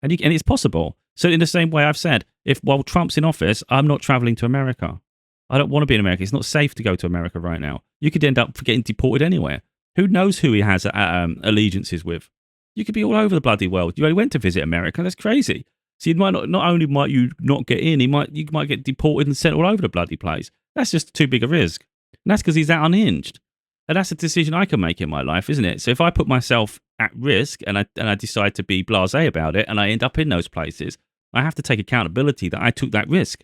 And it's possible. So in the same way I've said, while Trump's in office, I'm not traveling to America. I don't want to be in America. It's not safe to go to America right now. You could end up getting deported anywhere. Who knows who he has allegiances with? You could be all over the bloody world. You only went to visit America. That's crazy. So you might not only might you not get in, you might get deported and sent all over the bloody place. That's just too big a risk. And that's because he's that unhinged. And that's a decision I can make in my life, isn't it? So if I put myself at risk and I decide to be blasé about it and I end up in those places, I have to take accountability that I took that risk.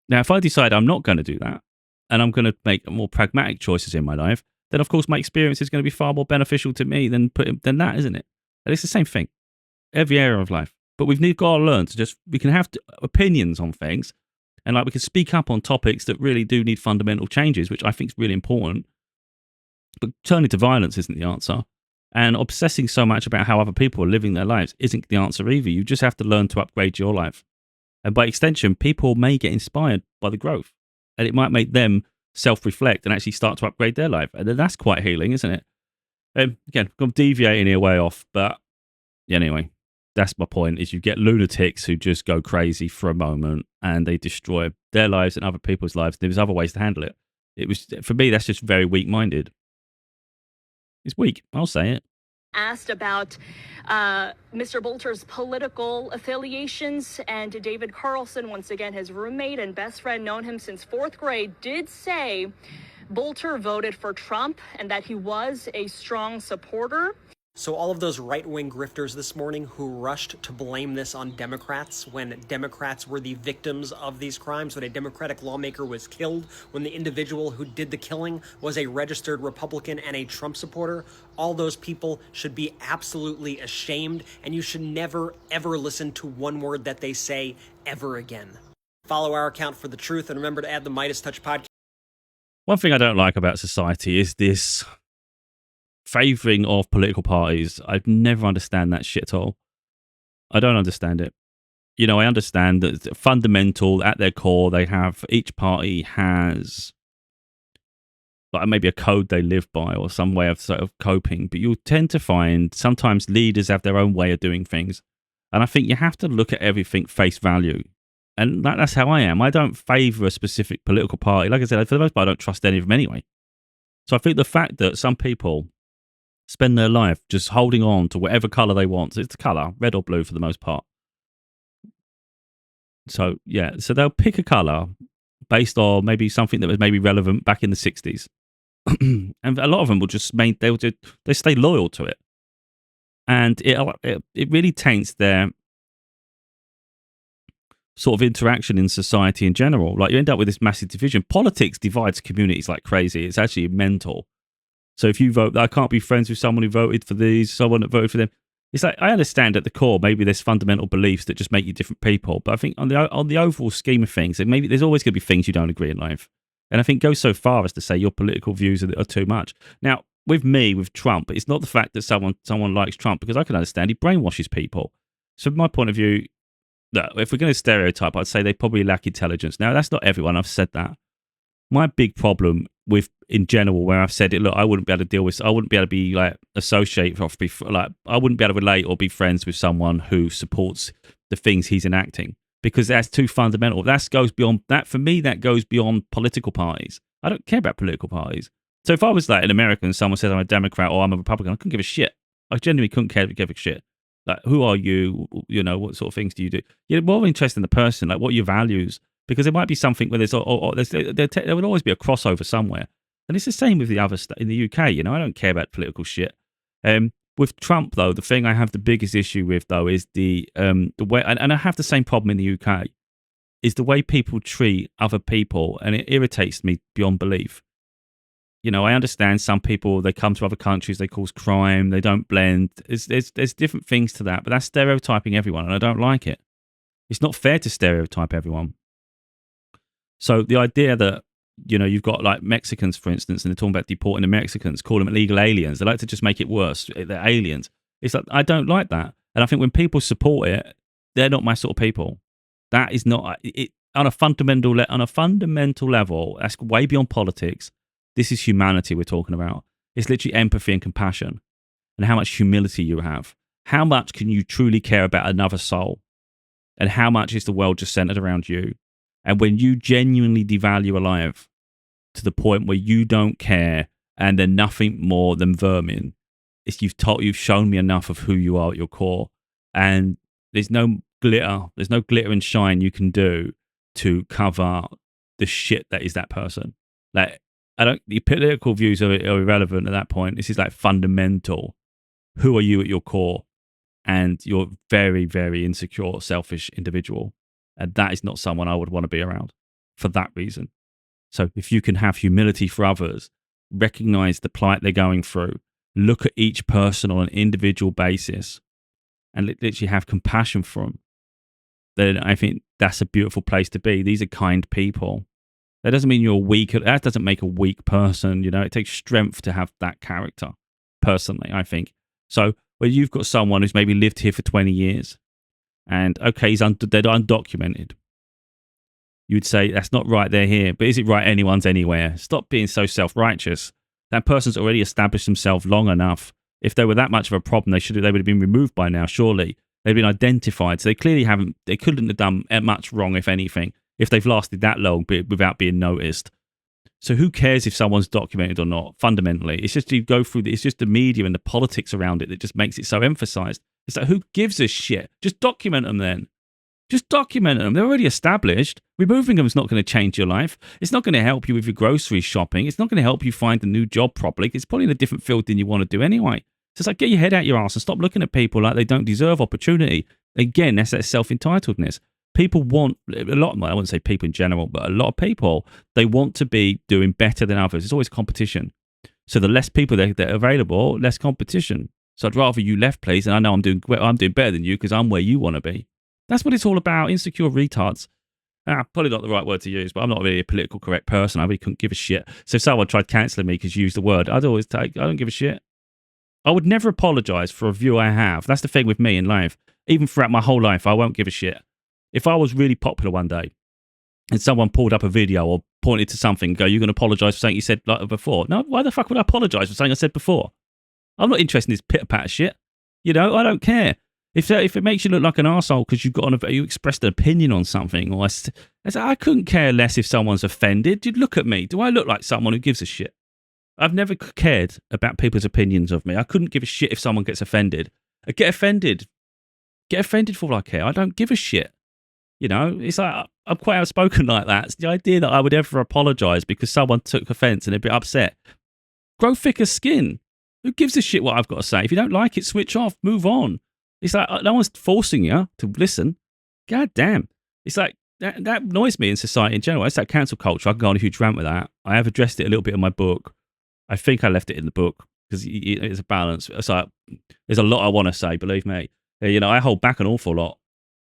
Now, if I decide I'm not going to do that and I'm going to make more pragmatic choices in my life, then of course my experience is going to be far more beneficial to me than that, isn't it? And it's the same thing, every area of life. But we've got to learn to we can have opinions on things. And we can speak up on topics that really do need fundamental changes, which I think is really important. But turning to violence isn't the answer. And obsessing so much about how other people are living their lives isn't the answer either. You just have to learn to upgrade your life. And by extension, people may get inspired by the growth. And it might make them self-reflect and actually start to upgrade their life. And then that's quite healing, isn't it? Again, I'm deviating here way off. But anyway, that's my point, is you get lunatics who just go crazy for a moment and they destroy their lives and other people's lives. There's other ways to handle it. For me, that's just very weak-minded. It's weak. I'll say it. Asked about Mr. Bolter's political affiliations, and David Carlson, once again his roommate and best friend, known him since 4th grade, did say Bolter voted for Trump and that he was a strong supporter. So all of those right-wing grifters this morning who rushed to blame this on Democrats when Democrats were the victims of these crimes, when a Democratic lawmaker was killed, when the individual who did the killing was a registered Republican and a Trump supporter, all those people should be absolutely ashamed, and you should never, ever listen to one word that they say ever again. Follow our account for the truth, and remember to add the Midas Touch podcast. One thing I don't like about society is this favouring of political parties. I've never understand that shit at all. I don't understand it. I understand that fundamental at their core, each party has maybe a code they live by or some way of sort of coping, but you'll tend to find sometimes leaders have their own way of doing things. And I think you have to look at everything face value. And that's how I am. I don't favour a specific political party. Like I said, for the most part, I don't trust any of them anyway. So I think the fact that some people spend their life just holding on to whatever colour they want. It's the colour, red or blue for the most part. So, yeah. So they'll pick a colour based on maybe something that was maybe relevant back in the 60s. And a lot of them will just they stay loyal to it. And it really taints their sort of interaction in society in general. You end up with this massive division. Politics divides communities like crazy. It's actually mental. So if you vote, I can't be friends with someone who voted for these, someone that voted for them. It's like, I understand at the core, maybe there's fundamental beliefs that just make you different people. But I think on the overall scheme of things, maybe there's always going to be things you don't agree in life. And I think go so far as to say your political views are too much. Now, with me, with Trump, it's not the fact that someone likes Trump, because I can understand he brainwashes people. So from my point of view, look, if we're going to stereotype, I'd say they probably lack intelligence. Now, that's not everyone. I've said that. My big problem with, in general, where I've said it, look, I wouldn't be able to deal with, I wouldn't be able to be like associate, or be like, I wouldn't be able to relate or be friends with someone who supports the things he's enacting, because that's too fundamental. That goes beyond that. For me, that goes beyond political parties. I don't care about political parties. So if I was like in America and someone said I'm a Democrat or I'm a Republican, I couldn't give a shit. I genuinely couldn't give a shit. Like, who are you? You know, what sort of things do you do? You're more interested in the person, like what are your values? Because there might be something where there will always be a crossover somewhere. And it's the same with the other stuff in the UK. You know, I don't care about political shit. With Trump, though, the thing I have the biggest issue with, though, is the way, and I have the same problem in the UK, is the way people treat other people, and it irritates me beyond belief. You know, I understand some people, they come to other countries, they cause crime, they don't blend. There's different things to that, but that's stereotyping everyone, and I don't like it. It's not fair to stereotype everyone. So the idea that, you know, you've got like Mexicans, for instance, and they're talking about deporting the Mexicans, call them illegal aliens. They like to just make it worse. They're aliens. It's like, I don't like that. And I think when people support it, they're not my sort of people. That is not it on a fundamental level. That's way beyond politics. This is humanity we're talking about. It's literally empathy and compassion, and how much humility you have. How much can you truly care about another soul? And how much is the world just centered around you? And when you genuinely devalue a life to the point where you don't care and they're nothing more than vermin, you've shown me enough of who you are at your core. And there's no glitter and shine you can do to cover the shit that is that person. Like, the political views are irrelevant at that point. This is like fundamental. Who are you at your core? And you're very, very insecure, selfish individual. And that is not someone I would want to be around for that reason. So if you can have humility for others, recognize the plight they're going through, look at each person on an individual basis, and literally have compassion for them, then I think that's a beautiful place to be. These are kind people. That doesn't mean you're weak. That doesn't make a weak person. You know, it takes strength to have that character, personally, I think. So where you've got someone who's maybe lived here for 20 years, and okay, they're undocumented. You'd say, that's not right, they're here. But is it right anyone's anywhere? Stop being so self-righteous. That person's already established themselves long enough. If they were that much of a problem, they would have been removed by now, surely. They've been identified. So they clearly they couldn't have done much wrong, if anything, if they've lasted that long without being noticed. So who cares if someone's documented or not, fundamentally? It's just you go through, it's just the media and the politics around it that just makes it so emphasized. It's like, who gives a shit? Just document them then. Just document them. They're already established. Removing them is not going to change your life. It's not going to help you with your grocery shopping. It's not going to help you find a new job properly. It's probably in a different field than you want to do anyway. So it's like, get your head out your ass and stop looking at people like they don't deserve opportunity. Again, that's that self-entitledness. People want a lot, I wouldn't say people in general, but a lot of people, they want to be doing better than others. It's always competition. So the less people that are available, less competition. So I'd rather you left, please, and I know I'm doing better than you because I'm where you want to be. That's what it's all about. Insecure retards. Probably not the right word to use, but I'm not really a political correct person. I really couldn't give a shit. So if someone tried cancelling me because you used the word, I'd always take, I don't give a shit. I would never apologize for a view I have. That's the thing with me in life. Even throughout my whole life, I won't give a shit. If I was really popular one day and someone pulled up a video or pointed to something, go, you're going to apologize for something you said like before. No, why the fuck would I apologize for something I said before? I'm not interested in this pitter-patter shit. You know, I don't care. If it makes you look like an arsehole because you expressed an opinion on something, or I couldn't care less if someone's offended. You'd look at me. Do I look like someone who gives a shit? I've never cared about people's opinions of me. I couldn't give a shit if someone gets offended. I get offended. Get offended for all I care. I don't give a shit. You know, it's like I'm quite outspoken like that. It's the idea that I would ever apologise because someone took offence and they'd be upset. Grow thicker skin. Who gives a shit what I've got to say? If you don't like it, switch off. Move on. It's like no one's forcing you to listen. God damn. It's like that annoys me in society in general. It's that cancel culture. I can go on a huge rant with that. I have addressed it a little bit in my book. I think I left it in the book because it's a balance. It's like there's a lot I want to say, believe me. You know, I hold back an awful lot.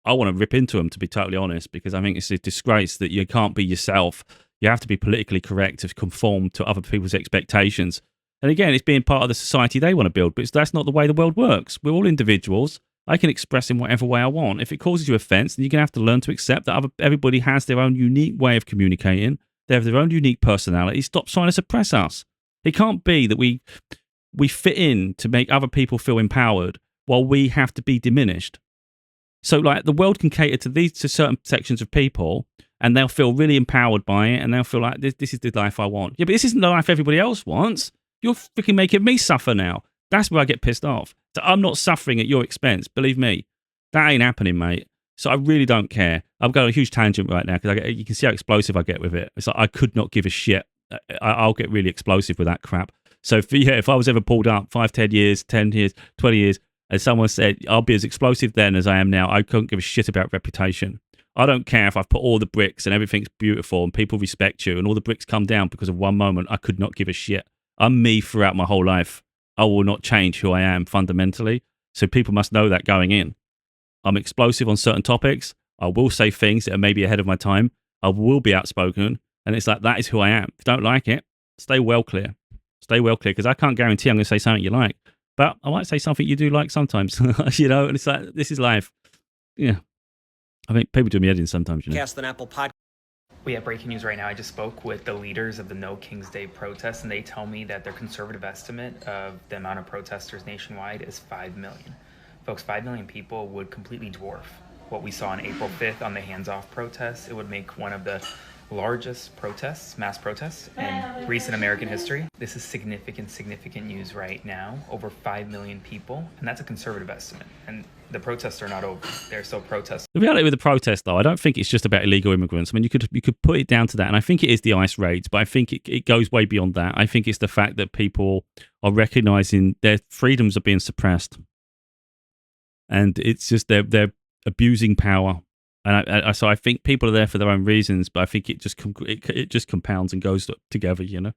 I want to rip into them, to be totally honest, because I think it's a disgrace that you can't be yourself. You have to be politically correct to conform to other people's expectations. And again, it's being part of the society they want to build, but that's not the way the world works. We're all individuals. I can express in whatever way I want. If it causes you offense, then you're going to have to learn to accept that everybody has their own unique way of communicating. They have their own unique personality. Stop trying to suppress us. It can't be that we fit in to make other people feel empowered while we have to be diminished. So, like, the world can cater to certain sections of people, and they'll feel really empowered by it, and they'll feel like this is the life I want. Yeah, but this isn't the life everybody else wants. You're freaking making me suffer now. That's where I get pissed off. So I'm not suffering at your expense. Believe me, that ain't happening, mate. So I really don't care. I'm going on a huge tangent right now because you can see how explosive I get with it. It's like I could not give a shit. I'll get really explosive with that crap. So if I was ever pulled up 5, 10 years, 10 years, 20 years, and someone said I'll be as explosive then as I am now, I couldn't give a shit about reputation. I don't care if I've put all the bricks and everything's beautiful and people respect you and all the bricks come down because of one moment. I could not give a shit. I'm me throughout my whole life. I will not change who I am fundamentally. So people must know that going in. I'm explosive on certain topics. I will say things that are maybe ahead of my time. I will be outspoken. And it's like, that is who I am. If you don't like it, stay well clear. Stay well clear, because I can't guarantee I'm going to say something you like. But I might say something you do like sometimes. You know, and it's like, this is life. Yeah. I think people do me editing sometimes, you know. Cast an Apple Podcast. We have breaking news right now. I just spoke with the leaders of the No King's Day protests, and they tell me that their conservative estimate of the amount of protesters nationwide is 5 million. Folks, 5 million people would completely dwarf what we saw on April 5th on the hands-off protests. It would make one of the largest protests, mass protests, in recent American history. This is significant news right now. Over 5 million people, and that's a conservative estimate. And the protests are not over. They're still protesting. The reality with the protest, though, I don't think it's just about illegal immigrants. I mean, you could put it down to that, and I think it is the ICE raids, but I think it goes way beyond that. I think it's the fact that people are recognizing their freedoms are being suppressed, and it's just they're abusing power. And so I think people are there for their own reasons, but I think it just compounds and goes together, you know.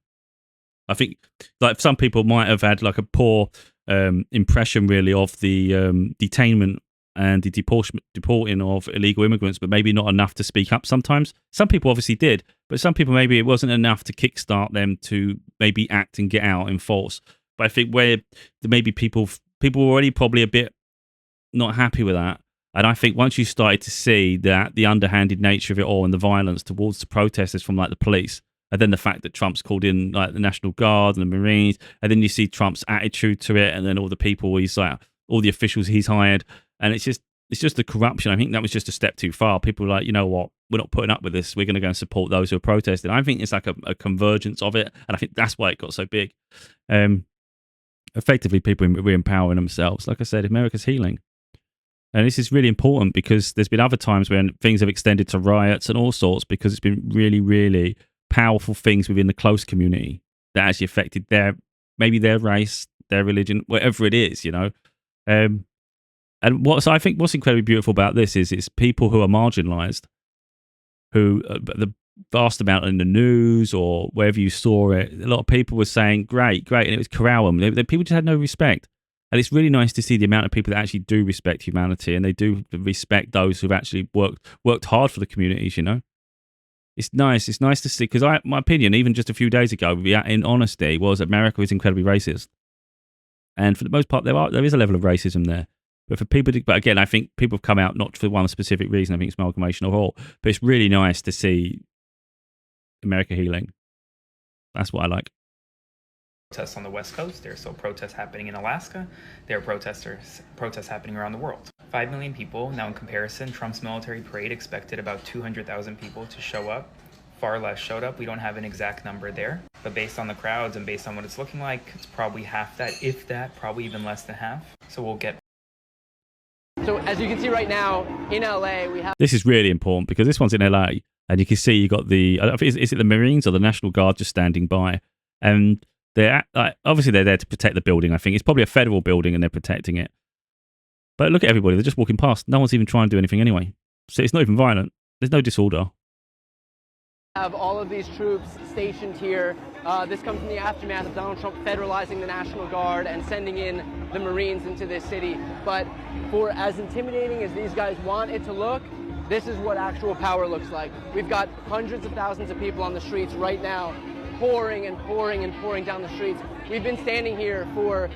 I think like some people might have had like a poor impression really of the detainment and the deporting of illegal immigrants, but maybe not enough to speak up sometimes. Some people obviously did, but some people maybe it wasn't enough to kickstart them to maybe act and get out in force. But I think where maybe people were already probably a bit not happy with that. And I think once you started to see that the underhanded nature of it all and the violence towards the protesters from like the police, and then the fact that Trump's called in like the National Guard and the Marines, and then you see Trump's attitude to it, and then all the people he's like, all the officials he's hired, and it's just the corruption. I think that was just a step too far. People were like, you know what, we're not putting up with this. We're going to go and support those who are protesting. I think it's like a convergence of it, and I think that's why it got so big. Effectively, people were empowering themselves. Like I said, America's healing. And this is really important because there's been other times when things have extended to riots and all sorts because it's been really, really powerful things within the close community that actually affected maybe their race, their religion, whatever it is, you know. And I think what's incredibly beautiful about this is it's people who are marginalised, who the vast amount in the news or wherever you saw it, a lot of people were saying, great, and it was corral them. People just had no respect. And it's really nice to see the amount of people that actually do respect humanity and they do respect those who've actually worked hard for the communities, you know. It's nice to see, because my opinion, even just a few days ago, in honesty, was America is incredibly racist. And for the most part, there is a level of racism there. But but again, I think people have come out not for one specific reason. I think it's amalgamation of all. But it's really nice to see America healing. That's what I like. Protests on the West Coast. There are still protests happening in Alaska. There are protests happening around the world. 5 million people. Now in comparison, Trump's military parade expected about 200,000 people to show up. Far less showed up. We don't have an exact number there. But based on the crowds and based on what it's looking like, it's probably half that, if that, probably even less than half. So we'll get... So as you can see right now, in LA, we have... This is really important because this one's in LA. And you can see you got is it the Marines or the National Guard just standing by? And obviously they're there to protect the building. I think it's probably a federal building and they're protecting it. But look at everybody; they're just walking past. No one's even trying to do anything anyway. So it's not even violent. There's no disorder. Have all of these troops stationed here. This comes in the aftermath of Donald Trump federalizing the National Guard and sending in the Marines into this city. But for as intimidating as these guys want it to look, this is what actual power looks like. We've got hundreds of thousands of people on the streets right now, pouring and pouring and pouring down the streets. We've been standing here for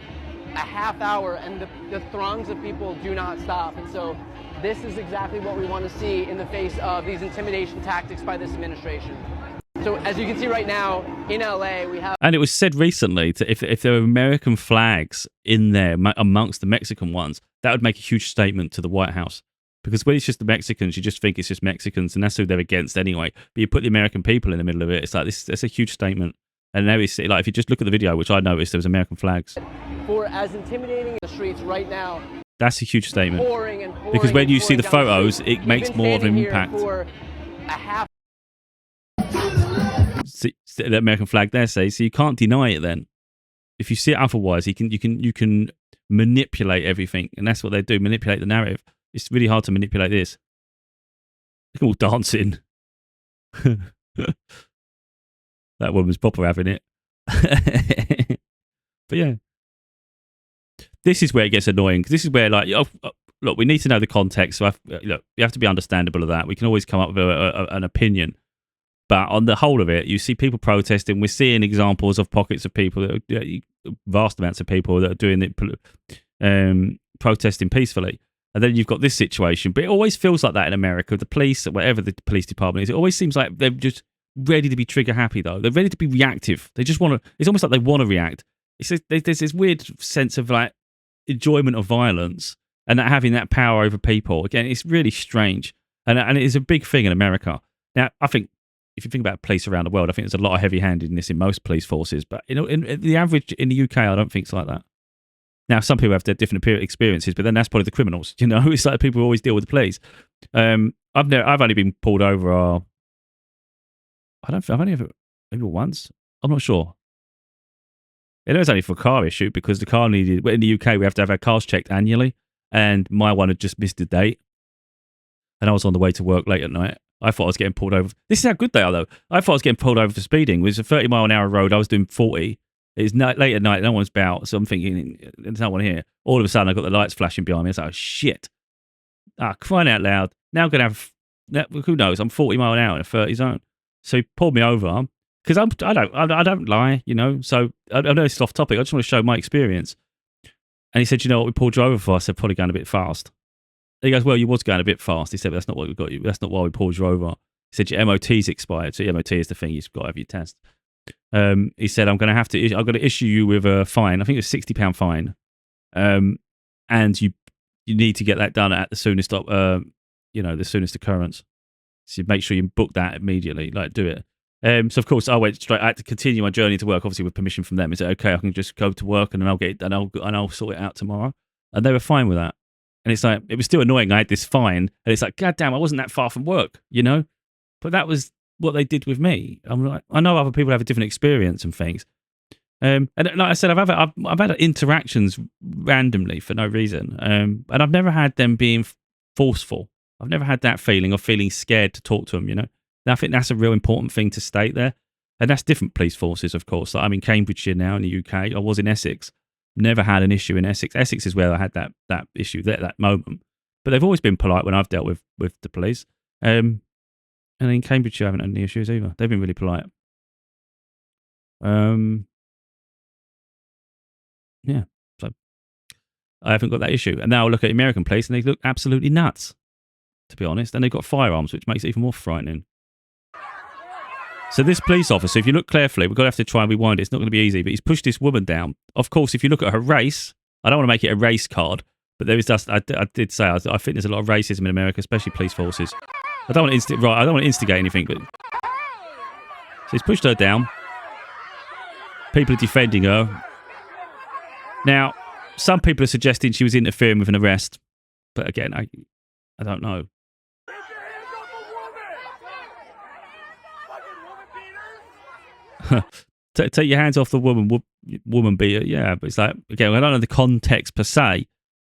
a half hour, and the throngs of people do not stop. And so this is exactly what we want to see in the face of these intimidation tactics by this administration. So as you can see right now, in LA, we have... And it was said recently that if there were American flags in there amongst the Mexican ones, that would make a huge statement to the White House. Because when it's just the Mexicans, you just think it's just Mexicans, and that's who they're against anyway. But you put the American people in the middle of it, it's like, that's a huge statement. And now it's like, if you just look at the video, which I noticed, there was American flags. For as intimidating the streets right now... That's a huge statement. Pouring and pouring because when you see the down photos, the street. it makes more of an impact. For a half... See, the American flag there, say, so you can't deny it then. If you see it otherwise, you can manipulate everything, and that's what they do, manipulate the narrative. It's really hard to manipulate this. They're all dancing. That woman's proper having it. But yeah. This is where it gets annoying, because this is where, like, look, we need to know the context. So look, you have to be understandable of that. We can always come up with an opinion. But on the whole of it, you see people protesting. We're seeing examples of pockets of people, vast amounts of people that are doing it, protesting peacefully. And then you've got this situation. But it always feels like that in America. The police, whatever the police department is, it always seems like they're just ready to be trigger happy, though. They're ready to be reactive. They just want to, it's almost like they want to react. There's this weird sense of like enjoyment of violence and that having that power over people. Again, it's really strange. And it is a big thing in America. Now, I think, if you think about police around the world, I think there's a lot of heavy-handedness in most police forces. But in the average in the UK, I don't think it's like that. Now, some people have their different experiences, but then that's probably the criminals. You know, it's like people who always deal with the police. I've only been pulled over. I've only ever maybe once. I'm not sure. It was only for a car issue because the car needed. In the UK, we have to have our cars checked annually, and my one had just missed a date, and I was on the way to work late at night. I thought I was getting pulled over. This is how good they are, though. I thought I was getting pulled over for speeding. It was a 30-mile-an-hour road. I was doing 40. It's late at night. No one's about. So I'm thinking, there's no one here. All of a sudden, I got the lights flashing behind me. I was like, oh, shit. Crying out loud. Now I'm going to have, who knows, I'm 40 mile an hour in a 30 zone. So he pulled me over because I don't lie, you know. So I know it's off topic. I just want to show my experience. And he said, you know what we pulled you over for? I said, probably going a bit fast. He goes, well, you was going a bit fast. He said, but that's not what we got you. That's not why we pulled you over. He said, your MOT's expired. So your MOT is the thing you've got to have your test. He said, I'm going to issue you with a fine. I think it was £60 fine. And you need to get that done at the soonest, the soonest occurrence. So make sure you book that immediately, like do it. So of course I went straight. I had to continue my journey to work, obviously with permission from them. Is it okay? I can just go to work and then I'll get it done. I'll sort it out tomorrow. And they were fine with that. And it's like, it was still annoying. I had this fine, and it's like, God damn, I wasn't that far from work, you know? But that was what they did with me. I'm like, I know other people have a different experience and things. And like I said, I've had interactions randomly for no reason. And I've never had them being forceful. I've never had that feeling of feeling scared to talk to them, you know? And I think that's a real important thing to state there. And that's different police forces, of course. Like I'm in Cambridgeshire now in the UK. I was in Essex. Never had an issue in Essex. Essex is where I had that issue there, that moment. But they've always been polite when I've dealt with the police. And in Cambridgeshire, I haven't had any issues either. They've been really polite. Yeah. So I haven't got that issue. And now I look at American police and they look absolutely nuts, to be honest. And they've got firearms, which makes it even more frightening. So this police officer, if you look carefully, we're going to have to try and rewind it. It's not going to be easy, but he's pushed this woman down. Of course, if you look at her race, I don't want to make it a race card, but there is just, I did say, I think there's a lot of racism in America, especially police forces. I don't want to instigate anything, but... So he's pushed her down. People are defending her. Now, some people are suggesting she was interfering with an arrest, but again, I don't know. Take your hands off the woman beater. Yeah, but it's like, again, I don't know the context per se,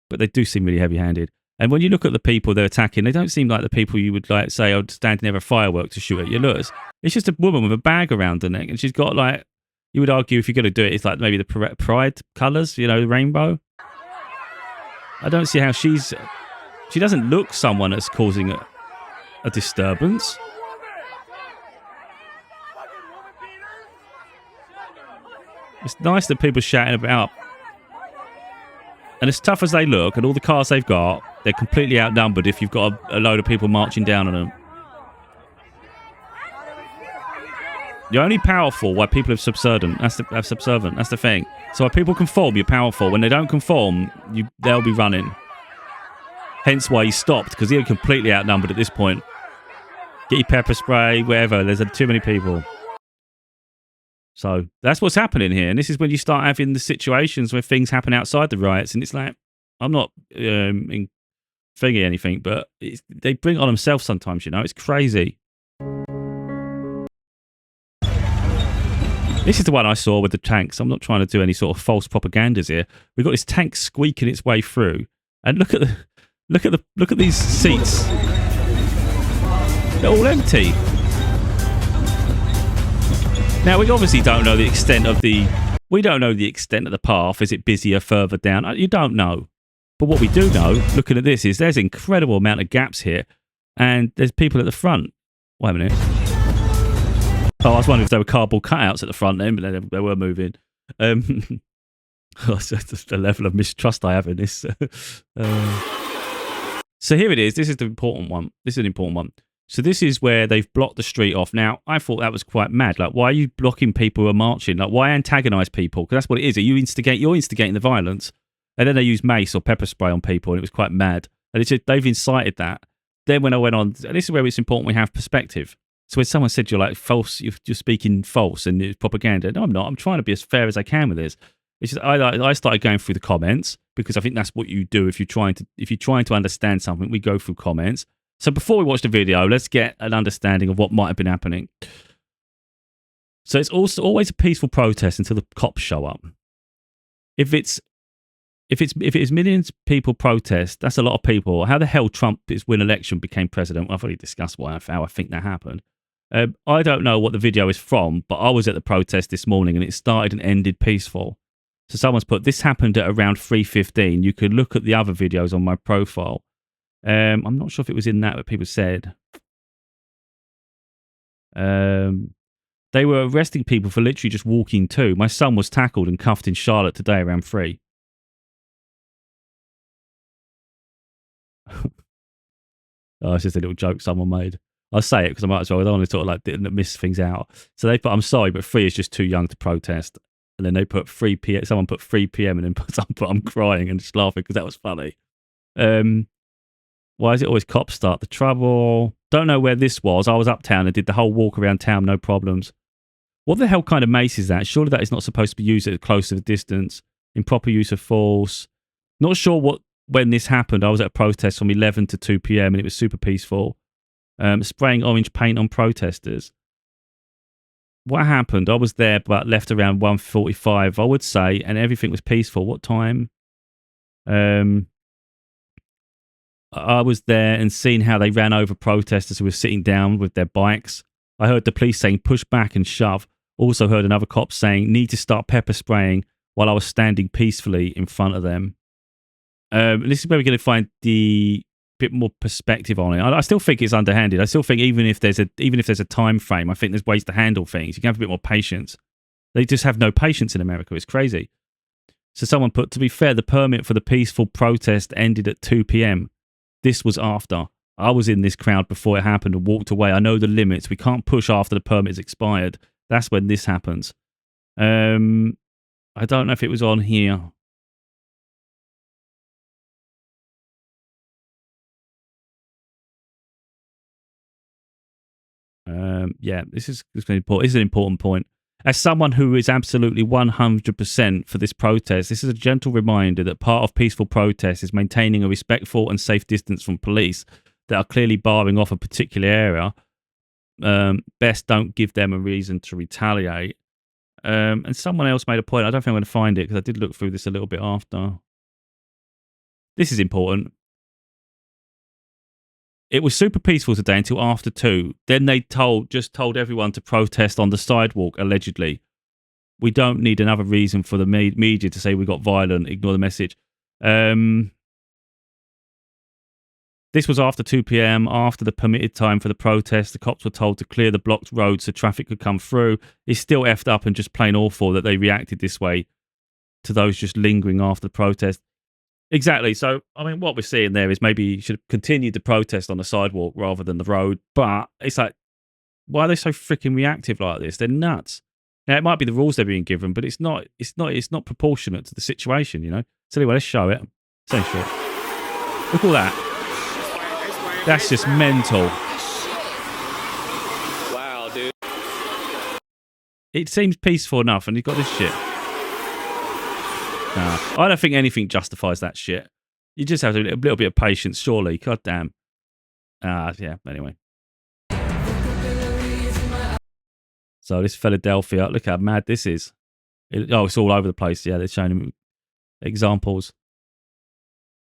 but they do seem really heavy-handed. And when you look at the people they're attacking, they don't seem like the people you would like say, standing there with a firework to shoot at you. Look, it's just a woman with a bag around her neck, and she's got like, you would argue if you're going to do it, it's like maybe the pride colours, you know, the rainbow. I don't see how she doesn't look someone that's causing a disturbance. It's nice that people are shouting about. And as tough as they look and all the cars they've got, they're completely outnumbered if you've got a load of people marching down on them. You're only powerful why people are subservient. That's the thing. So when people conform, you're powerful. When they don't conform, they'll be running. Hence why he stopped, because they're completely outnumbered at this point. Get your pepper spray, wherever. There's too many people. So that's what's happening here. And this is when you start having the situations where things happen outside the riots. And it's like, I'm not thinking anything, but they bring it on themselves sometimes, you know. It's crazy. This is the one I saw with the tanks. I'm not trying to do any sort of false propagandas here. We've got this tank squeaking its way through. And look at these seats. They're all empty. Now, we obviously don't know the extent of the path. Is it busier further down? You don't know. But what we do know, looking at this, is there's an incredible amount of gaps here. And there's people at the front. Wait a minute. Oh, I was wondering if there were cardboard cutouts at the front then, but they were moving. The level of mistrust I have in this. So here it is. This is the important one. This is an important one. So this is where they've blocked the street off. Now, I thought that was quite mad. Like, why are you blocking people who are marching? Like, why antagonise people? Because that's what it is. You're instigating the violence. And then they use mace or pepper spray on people, and it was quite mad. And it's just, they've incited that. Then when I went on, and this is where it's important we have perspective. So when someone said you're like false, you're speaking false and it's propaganda. No, I'm not. I'm trying to be as fair as I can with this. It's just I started going through the comments because I think that's what you do if you're trying to understand something. We go through comments. So before we watch the video, let's get an understanding of what might have been happening. So it's also always a peaceful protest until the cops show up. If it's millions of people protest, that's a lot of people. How the hell Trump, his win election, became president? I've already discussed how I think that happened. I don't know what the video is from, but I was at the protest this morning and it started and ended peaceful. So someone's put, this happened at around 3:15. You could look at the other videos on my profile. I'm not sure if it was in that what people said. They were arresting people for literally just walking too. My son was tackled and cuffed in Charlotte today around 3. Oh, it's just a little joke someone made. I'll say it because I might as well. I don't want to sort of like miss things out. So they put, I'm sorry, but 3 is just too young to protest. And then they put 3 p.m. Someone put 3 p.m. and then someone put, I'm crying and just laughing because that was funny. Why is it always cops start the trouble? Don't know where this was. I was uptown and did the whole walk around town, no problems. What the hell kind of mace is that? Surely that is not supposed to be used at a close of a distance. Improper use of force. Not sure when this happened. I was at a protest from 11 to 2 p.m. and it was super peaceful. Spraying orange paint on protesters. What happened? I was there but left around 1:45, I would say, and everything was peaceful. What time? I was there and seen how they ran over protesters who were sitting down with their bikes. I heard the police saying push back and shove. Also heard another cop saying need to start pepper spraying while I was standing peacefully in front of them. This is where we're going to find the bit more perspective on it. I still think it's underhanded. I still think even if there's a time frame, I think there's ways to handle things. You can have a bit more patience. They just have no patience in America. It's crazy. So someone put, to be fair, the permit for the peaceful protest ended at 2 p.m. This was after. I was in this crowd before it happened and walked away. I know the limits. We can't push after the permit is expired. That's when this happens. I don't know if it was on here. Yeah, this is important. This is an important point. As someone who is absolutely 100% for this protest, this is a gentle reminder that part of peaceful protest is maintaining a respectful and safe distance from police that are clearly barring off a particular area. Best don't give them a reason to retaliate. And someone else made a point. I don't think I'm going to find it because I did look through this a little bit after. This is important. It was super peaceful today until after 2. Then they just told everyone to protest on the sidewalk, allegedly. We don't need another reason for the media to say we got violent. Ignore the message. This was after 2 p.m., after the permitted time for the protest. The cops were told to clear the blocked road so traffic could come through. It's still effed up and just plain awful that they reacted this way to those just lingering after the protest. Exactly. So, I mean, what we're seeing there is maybe you should have continued the protest on the sidewalk rather than the road. But it's like, why are they so freaking reactive like this? They're nuts. Now, it might be the rules they're being given, but it's not proportionate to the situation, you know? So anyway, let's show it. Same shit. Look at all that. That's just mental. Wow, dude. It seems peaceful enough, and you've got this shit. Nah, I don't think anything justifies that shit. You just have a little bit of patience, surely. God damn. Yeah, anyway. So this Philadelphia, look how mad this is. It's all over the place. Yeah, they're showing him examples.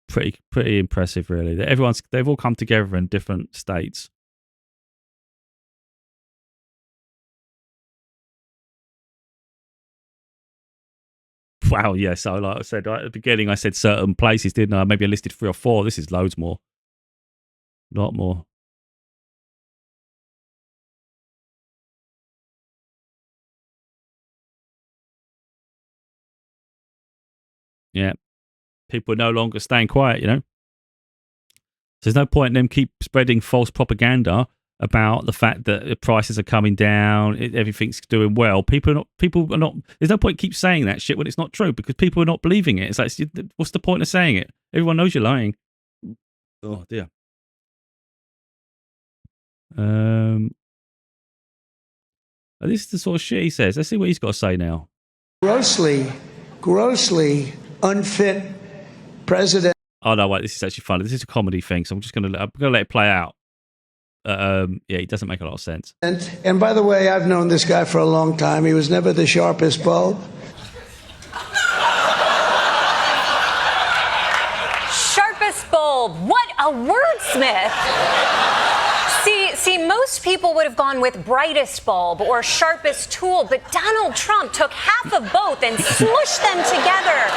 Pretty impressive, really. They've all come together in different states. Wow, yeah. So like I said right at the beginning, I said certain places, didn't I? Maybe I listed 3 or 4. This is loads more. A lot more. Yeah. People are no longer staying quiet, you know? So there's no point in them keep spreading false propaganda about the fact that the prices are coming down, everything's doing well. People are not. There's no point keep saying that shit when it's not true because people are not believing it. It's like, what's the point of saying it? Everyone knows you're lying. Oh dear. This is the sort of shit he says. Let's see what he's got to say now. Grossly unfit president. Oh no, wait, this is actually funny. This is a comedy thing, so I'm gonna let it play out. Yeah, he doesn't make a lot of sense. And by the way, I've known this guy for a long time. He was never the sharpest bulb. Sharpest bulb. What a wordsmith. See, most people would have gone with brightest bulb or sharpest tool, but Donald Trump took half of both and smushed them together.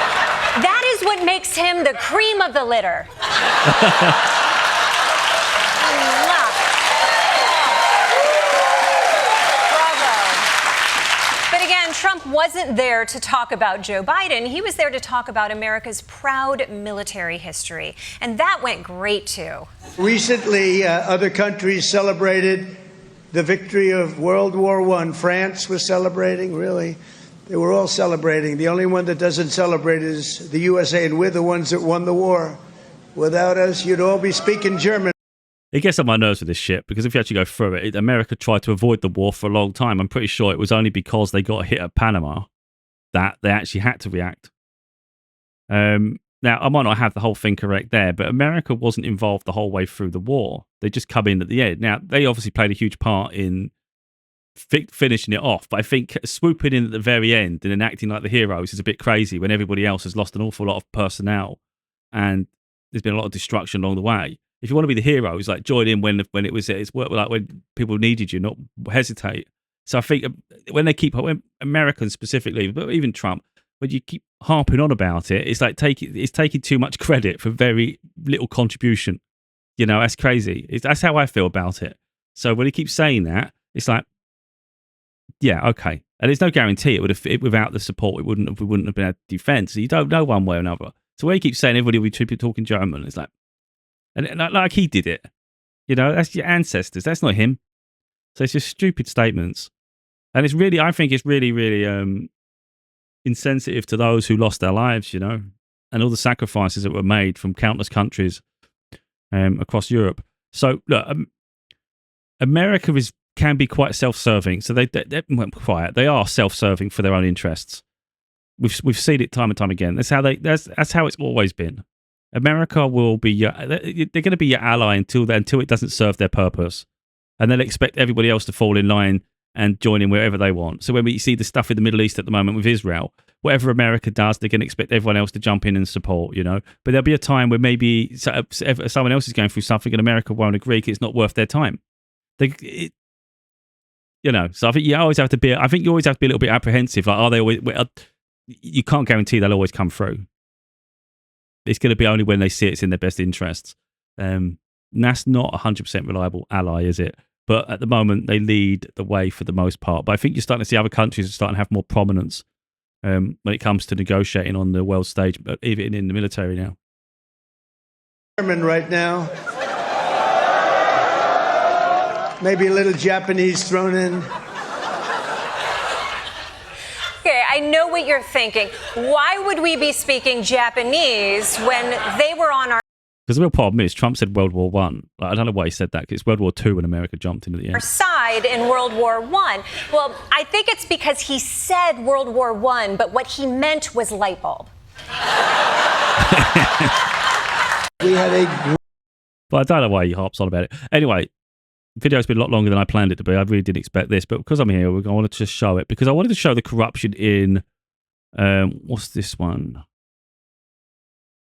That is what makes him the cream of the litter. But again, Trump wasn't there to talk about Joe Biden. He was there to talk about America's proud military history. And that went great, too. Recently, other countries celebrated the victory of World War I. France was celebrating, really. They were all celebrating. The only one that doesn't celebrate is the USA, and we're the ones that won the war. Without us, you'd all be speaking German. It gets on my nerves with this shit because if you actually go through it, America tried to avoid the war for a long time. I'm pretty sure it was only because they got hit at Panama that they actually had to react. Now, I might not have the whole thing correct there, but America wasn't involved the whole way through the war. They just come in at the end. Now, they obviously played a huge part in finishing it off, but I think swooping in at the very end and then acting like the heroes is a bit crazy when everybody else has lost an awful lot of personnel and there's been a lot of destruction along the way. If you want to be the heroes, like join in when it was it's like when people needed you, not hesitate. So I think when Americans specifically, but even Trump, when you keep harping on about it, it's like it's taking too much credit for very little contribution. You know, that's crazy. That's how I feel about it. So when he keeps saying that, it's like, yeah, okay. And there's no guarantee it would have without the support. We wouldn't have been able to defend. So you don't know one way or another. So when he keeps saying everybody will be talking German, it's like. And like he did it. You know, that's your ancestors. That's not him. So it's just stupid statements. And it's really, I think it's really, really insensitive to those who lost their lives, you know, and all the sacrifices that were made from countless countries across Europe. So, look, America can be quite self-serving. So they are self-serving for their own interests. We've seen it time and time again. That's how it's always been. America will be they're going to be your ally until it doesn't serve their purpose, and they'll expect everybody else to fall in line and join in wherever they want. So when we see the stuff in the Middle East at the moment with Israel, whatever America does, they're going to expect everyone else to jump in and support, you know. But there'll be a time where maybe someone else is going through something and America won't agree because it's not worth their time. You know, so I think you always have to be a little bit apprehensive. Like, are they always? You can't guarantee they'll always come through. It's going to be only when they see it's in their best interests. that's not a 100% reliable ally, is it? But at the moment, they lead the way for the most part. But I think you're starting to see other countries are starting to have more prominence when it comes to negotiating on the world stage, but even in the military now. Right now, maybe a little Japanese thrown in. Okay, I know what you're thinking. Why would we be speaking Japanese when they were on our Because the real problem is Trump said World War One. I don't know why he said that, because it's World War II when America jumped into the end. side in World War One? Well, I think it's because he said World War One, but what he meant was light bulb. We had a... But I don't know why he harps on about it. Anyway, the video's been a lot longer than I planned it to be. I really didn't expect this, but because I'm here, I wanted to just show it, because I wanted to show the corruption in, what's this one?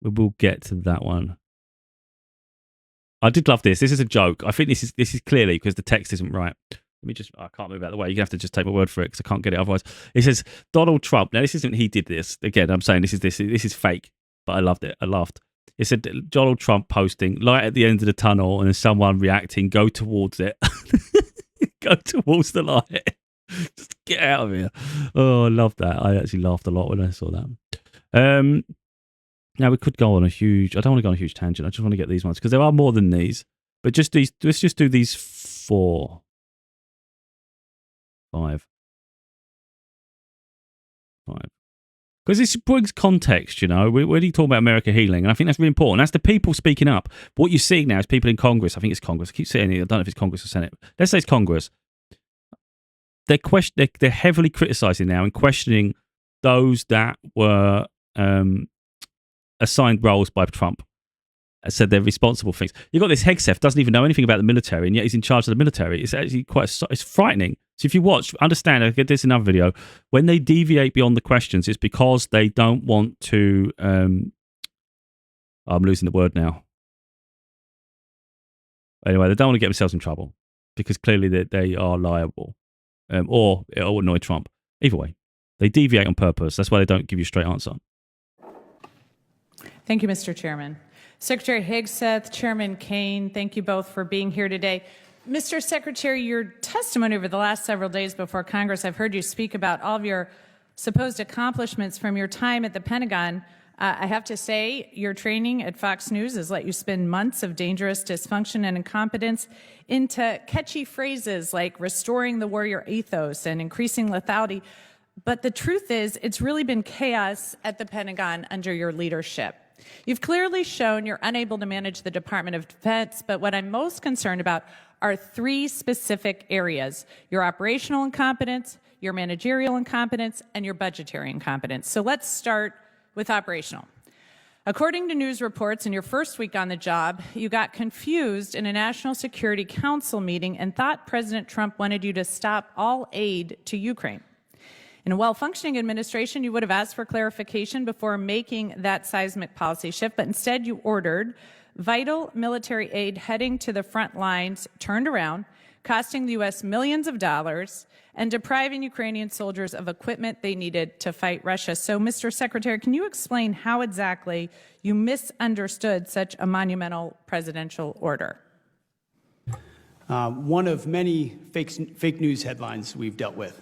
We will get to that one. I did love this. This is a joke. I think this is clearly because the text isn't right. Let me just, I can't move out of the way. You're going to have to just take my word for it because I can't get it otherwise. It says, Donald Trump. Now, this isn't he did this. Again, I'm saying this is fake, but I loved it. I laughed. It said, Donald Trump posting, light at the end of the tunnel, and then someone reacting, go towards it. Go towards the light. Just get out of here. Oh, I love that. I actually laughed a lot when I saw that. Now, we could go on a huge... I don't want to go on a huge tangent. I just want to get these ones, because there are more than these. But just these... Let's just do these 4. 5. Because this brings context, you know. We're talking about America healing, and I think that's really important. That's the people speaking up. What you're seeing now is people in Congress. I think it's Congress. I keep saying it. I don't know if it's Congress or Senate. Let's say it's Congress. They're heavily criticising now and questioning those that were... assigned roles by Trump. Said they're responsible for things. You've got this Hegseth, doesn't even know anything about the military, and yet he's in charge of the military. It's actually it's frightening. So if you watch, understand, I'll get this in another video, when they deviate beyond the questions, it's because they don't want to, I'm losing the word now. Anyway, they don't want to get themselves in trouble, because clearly they are liable, or it'll annoy Trump. Either way, they deviate on purpose. That's why they don't give you a straight answer. Thank you, Mr. Chairman. Secretary Hegseth, Chairman Kane, thank you both for being here today. Mr. Secretary, your testimony over the last several days before Congress, I've heard you speak about all of your supposed accomplishments from your time at the Pentagon. I have to say, your training at Fox News has let you spin months of dangerous dysfunction and incompetence into catchy phrases like restoring the warrior ethos and increasing lethality. But the truth is, it's really been chaos at the Pentagon under your leadership. You've clearly shown you're unable to manage the Department of Defense, but what I'm most concerned about are 3 specific areas: your operational incompetence, your managerial incompetence, and your budgetary incompetence. So let's start with operational. According to news reports, in your first week on the job, you got confused in a National Security Council meeting and thought President Trump wanted you to stop all aid to Ukraine. In a well-functioning administration, you would have asked for clarification before making that seismic policy shift, but instead you ordered vital military aid heading to the front lines turned around, costing the U.S. millions of dollars and depriving Ukrainian soldiers of equipment they needed to fight Russia. So, Mr. Secretary, can you explain how exactly you misunderstood such a monumental presidential order? One of many fake news headlines we've dealt with.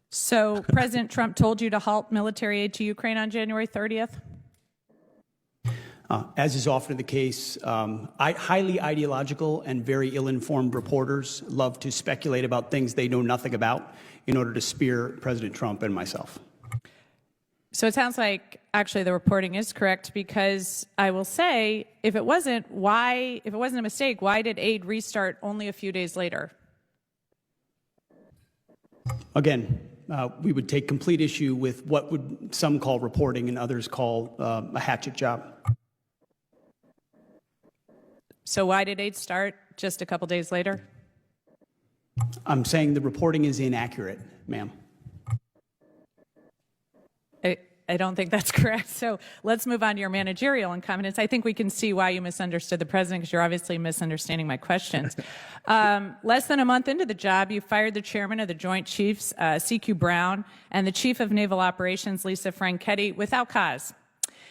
So President Trump told you to halt military aid to Ukraine on January 30th? As is often the case, highly ideological and very ill-informed reporters love to speculate about things they know nothing about in order to spear President Trump and myself. So it sounds like actually the reporting is correct, because I will say, if it wasn't a mistake, why did aid restart only a few days later? Again, we would take complete issue with what would some call reporting and others call a hatchet job. So why did aid start just a couple days later? I'm saying the reporting is inaccurate, ma'am. I don't think that's correct. So let's move on to your managerial incompetence. I think we can see why you misunderstood the president, because you're obviously misunderstanding my questions. Less than a month into the job, you fired the chairman of the Joint Chiefs, C.Q. Brown, and the chief of naval operations, Lisa Franchetti, without cause.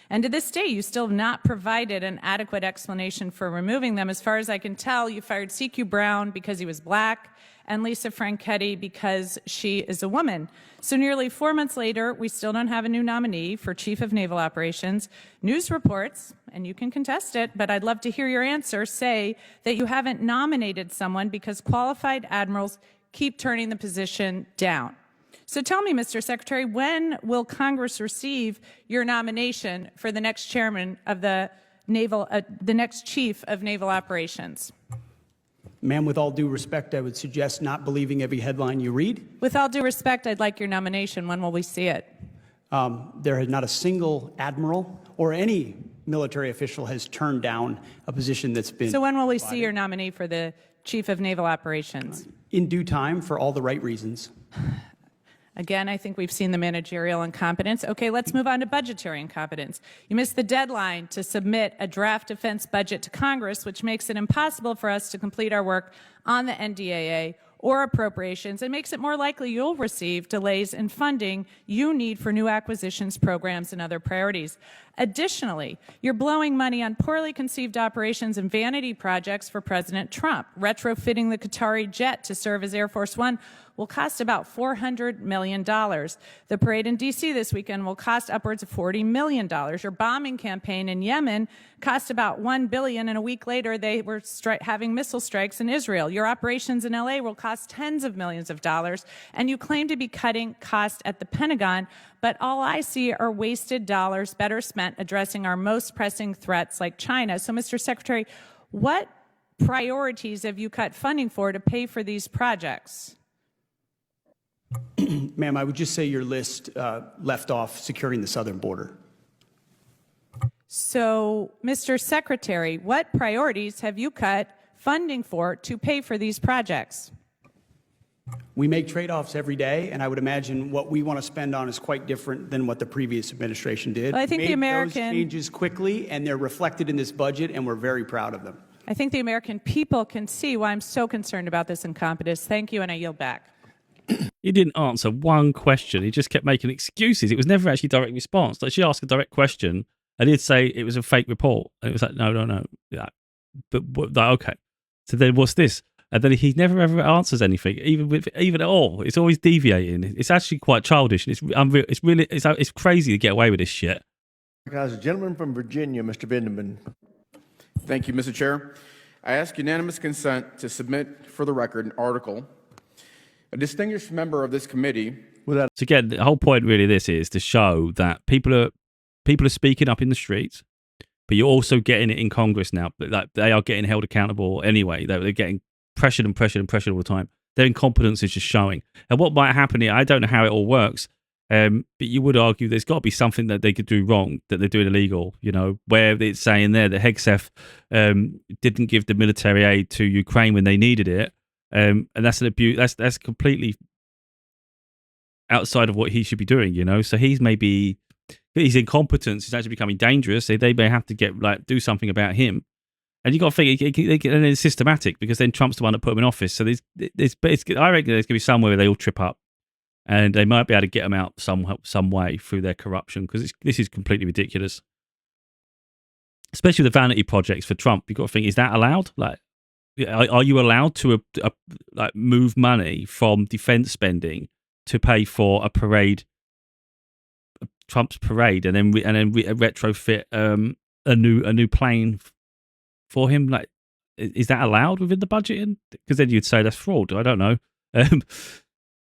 And to this day, you still have not provided an adequate explanation for removing them. As far as I can tell, you fired C.Q. Brown because he was black and Lisa Franchetti because she is a woman. So nearly 4 months later, we still don't have a new nominee for Chief of Naval Operations. News reports, and you can contest it, but I'd love to hear your answer, say that you haven't nominated someone because qualified admirals keep turning the position down. So tell me, Mr. Secretary, when will Congress receive your nomination for the next chairman of the next Chief of Naval Operations? Ma'am, with all due respect, I would suggest not believing every headline you read. With all due respect, I'd like your nomination. When will we see it? There has not a single admiral or any military official has turned down a position that's been. So when will we see your nominee for the Chief of Naval Operations? In due time, for all the right reasons. Again, I think we've seen the managerial incompetence. Okay, let's move on to budgetary incompetence. You missed the deadline to submit a draft defense budget to Congress, which makes it impossible for us to complete our work on the NDAA or appropriations and makes it more likely you'll receive delays in funding you need for new acquisitions, programs, and other priorities. Additionally, you're blowing money on poorly conceived operations and vanity projects for President Trump. Retrofitting the Qatari jet to serve as Air Force One will cost about $400 million. The parade in D.C. this weekend will cost upwards of $40 million. Your bombing campaign in Yemen cost about $1 billion, and a week later they were having missile strikes in Israel. Your operations in L.A. will cost tens of millions of dollars, and you claim to be cutting costs at the Pentagon, but all I see are wasted dollars better spent addressing our most pressing threats like China. So, Mr. Secretary, what priorities have you cut funding for to pay for these projects? Ma'am, I would just say your list left off securing the southern border. So, Mr. Secretary, what priorities have you cut funding for to pay for these projects? We make trade-offs every day, and I would imagine what we want to spend on is quite different than what the previous administration did. Well, I think we the American those changes quickly, and they're reflected in this budget, and we're very proud of them. I think the American people can see why I'm so concerned about this incompetence. Thank you, and I yield back. He didn't answer one question. He just kept making excuses. It was never actually direct response. Like, she asked a direct question, and he'd say it was a fake report. And it was like, no. Yeah. But like, okay. So then what's this? And then he never ever answers anything, even at all. It's always deviating. It's actually quite childish. It's unreal. It's crazy to get away with this shit. Guys, a gentleman from Virginia, Mr. Bindeman. Thank you, Mr. Chair. I ask unanimous consent to submit for the record an article. A distinguished member of this committee. So again, the whole point really of this is to show that people are speaking up in the streets, but you're also getting it in Congress now. But like, they are getting held accountable anyway. They're getting pressured and pressured and pressured all the time. Their incompetence is just showing. And what might happen here, I don't know how it all works, but you would argue there's got to be something that they could do wrong, that they're doing illegal, where it's saying there that Hegseth didn't give the military aid to Ukraine when they needed it. And that's an abuse. That's completely outside of what he should be doing, So his incompetence is actually becoming dangerous. So they may have to do something about him. And you got to think and it's systematic because then Trump's the one that put him in office. So I reckon there's going to be somewhere where they all trip up, and they might be able to get them out some way through their corruption, because this is completely ridiculous. Especially the vanity projects for Trump. You've got to think, is that allowed? Like, are you allowed to move money from defense spending to pay for a parade, Trump's parade, and then retrofit a new plane for him? Like, is that allowed within the budget? Because then you'd say that's fraud. I don't know.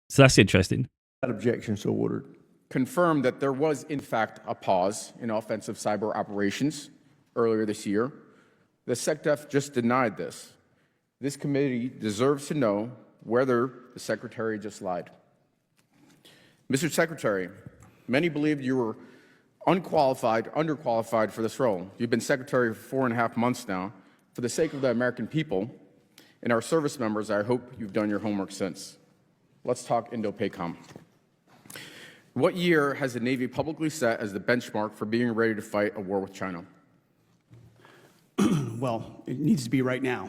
So that's interesting. That objection so ordered. Confirm that there was, in fact, a pause in offensive cyber operations earlier this year. The SecDef just denied this. This committee deserves to know whether the Secretary just lied. Mr. Secretary, many believe you were underqualified for this role. You've been Secretary for 4.5 months now. For the sake of the American people and our service members, I hope you've done your homework since. Let's talk Indo-PACOM. What year has the Navy publicly set as the benchmark for being ready to fight a war with China? Well, it needs to be right now.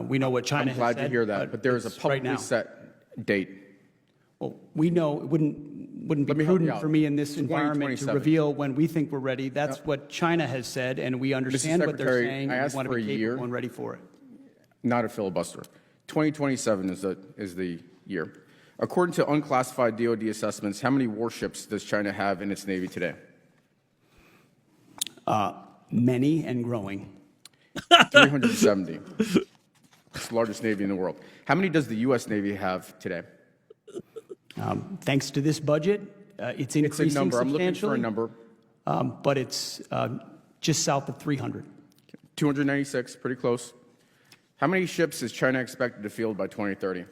We know what China I'm glad to hear that, but there is a publicly set date. Well, we know it wouldn't wouldn't be Let me help you prudent out. for me in this It's environment to 2027. reveal when we think we're ready. That's what China has said, and we understand what they're Secretary, saying. I And asked we want to for be a year. capable and ready for it. Not a filibuster. 2027 is the year. According to unclassified DoD assessments, how many warships does China have in its Navy today? Many and growing. 370. It's the largest Navy in the world. How many does the U.S. Navy have today? Thanks to this budget, it's increasing It's a number. I'm looking for a substantially, number. but it's just south of 300. 296, pretty close. How many ships is China expected to field by 2030?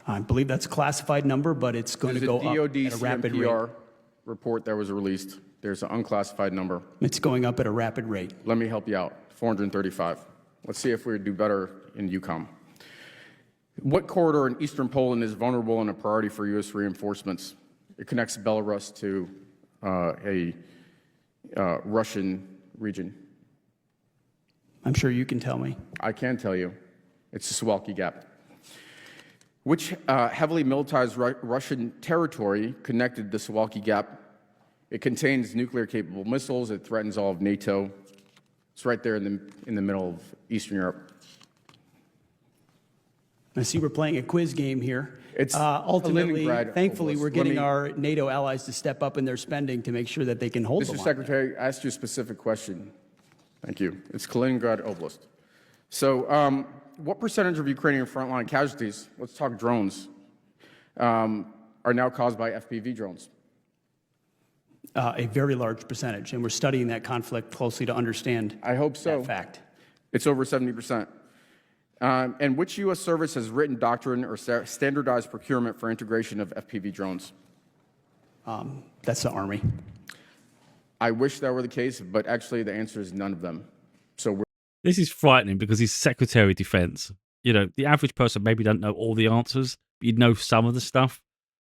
I believe that's a classified number, but it's going to go There's a up DoD at a rapid rate. CMPR report that was released. There's an unclassified number. It's going up at a rapid rate. Let me help you out. 435. Let's see if we do better in EUCOM. What corridor in eastern Poland is vulnerable and a priority for U.S. reinforcements? It connects Belarus to a Russian region. I'm sure you can tell me. I can tell you. It's the Suwalki Gap. Which heavily militarized Russian territory connected the Suwalki Gap? It contains nuclear-capable missiles. It threatens all of NATO. It's right there in the middle of Eastern Europe. I see we're playing a quiz game here. It's ultimately, Kaliningrad thankfully, Oblast. we're Let getting me- our NATO allies to step up in their spending to make sure that they can hold the Mr. line. Secretary, I asked you a specific question. Thank you. It's Kaliningrad Oblast. So what percentage of Ukrainian frontline casualties, let's talk drones, are now caused by FPV drones? A very large percentage, and we're studying that conflict closely to understand I hope so. that fact. It's over 70%. And which U.S. service has written doctrine or standardized procurement for integration of FPV drones? That's the Army. I wish that were the case, but actually the answer is none of them. So we're This is frightening because he's Secretary of Defense. You know, the average person maybe doesn't know all the answers, but you'd know some of the stuff.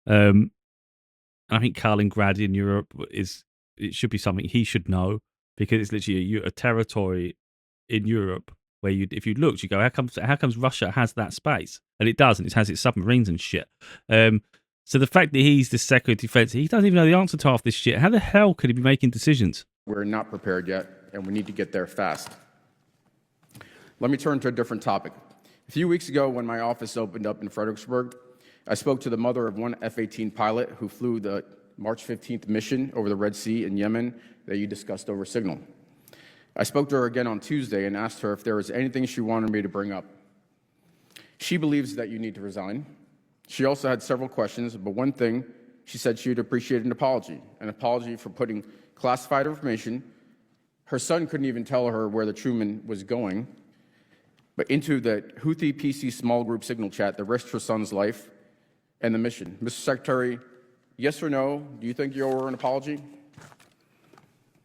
I think Kaliningrad in Europe it should be something he should know because it's literally a territory in Europe where if you looked, you go, how comes Russia has that space? And it does, and it has its submarines and shit. So the fact that he's the Secretary of Defense, he doesn't even know the answer to half this shit. How the hell could he be making decisions? not prepared yet, and we need to get there fast. Let me turn to a different topic. A few weeks ago, when my office opened up in Fredericksburg, I spoke to the mother of one F-18 pilot who flew the March 15th mission over the Red Sea in Yemen that you discussed over Signal. I spoke to her again on Tuesday and asked her if there was anything she wanted me to bring up. She believes that you need to resign. She also had several questions, but one thing, she said she would appreciate an apology for putting classified information. Her son couldn't even tell her where the Truman was going, but into the Houthi PC small group Signal chat that risked her son's life and the mission. Mr. Secretary, yes or no, do you think you owe her an apology?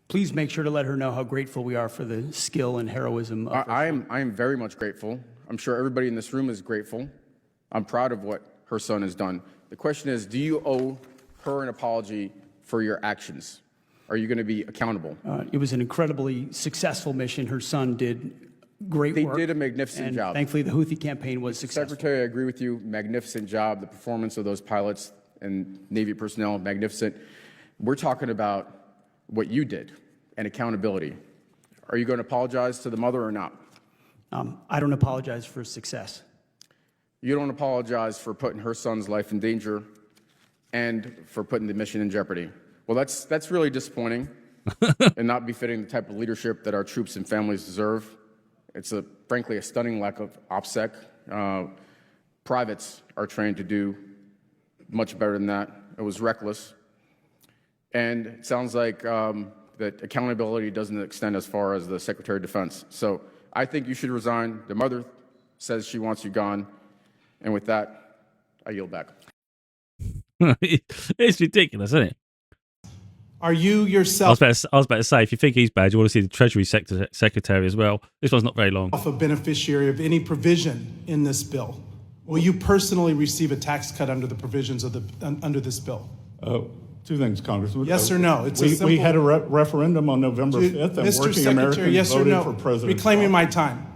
Please make sure to let her know how grateful we are for the skill and heroism of her. I am very much grateful. I'm sure everybody in this room is grateful. I'm proud of what her son has done. The question is, do you owe her an apology for your actions? Are you going to be accountable? It was an incredibly successful mission. Her son did great work. They did a magnificent and job. Thankfully, the Houthi campaign was successful. Secretary, I agree with you. Magnificent job. The performance of those pilots and Navy personnel, magnificent. We're talking about what you did and accountability. Are you going to apologize to the mother or not? I don't apologize for success. You don't apologize for putting her son's life in danger and for putting the mission in jeopardy. Well, that's really disappointing and not befitting the type of leadership that our troops and families deserve. It's frankly a stunning lack of OPSEC. Privates are trained to do much better than that. It was reckless. And it sounds like that accountability doesn't extend as far as the Secretary of Defense. So I think you should resign. The mother says she wants you gone. And with that, I yield back. It's ridiculous, isn't it? Are you yourself I was about to say, if you think he's bad, you want to see the Treasury Secretary as well. This one's not very long. a beneficiary of any provision in this bill? Will you personally receive a tax cut under the provisions of under this bill? Two things, Congressman. Yes or no? It's we had a referendum on November 5th, and Mr. working Secretary, Americans yes or voted no? for President Reclaiming Trump. my time.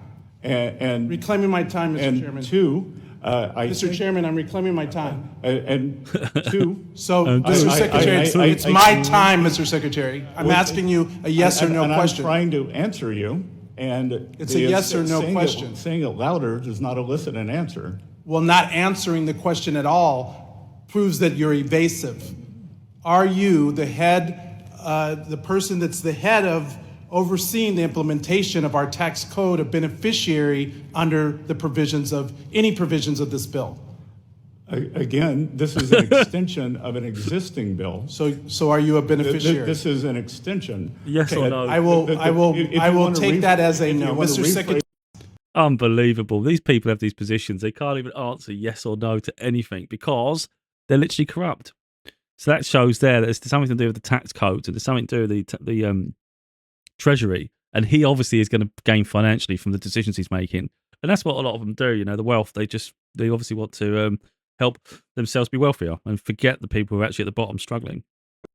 And Reclaiming my time, Mr. and Chairman. two, Mr. Chairman, I'm reclaiming my time. And two. So, Mr. Secretary, it's my time, Mr. Secretary. I'm asking you a yes or no question. I'm trying to answer you, and it's a yes or no question. Saying it louder does not elicit an answer. Well, not answering the question at all proves that you're evasive. Are you the head, the person that's the head of overseeing the implementation of our tax code, a beneficiary under the provisions of any provisions of this bill? Again, this is an extension of an existing bill. So are you a beneficiary? This is an extension. Yes or no? I will take that as a no, Mr. Secretary. Unbelievable. These people have these positions. They can't even answer yes or no to anything because they're literally corrupt. So that shows there that it's something to do with the tax codes and there's something to do with the Treasury, and he obviously is going to gain financially from the decisions he's making, and that's what a lot of them do. You know, the wealth, they obviously want to help themselves be wealthier and forget the people who are actually at the bottom struggling.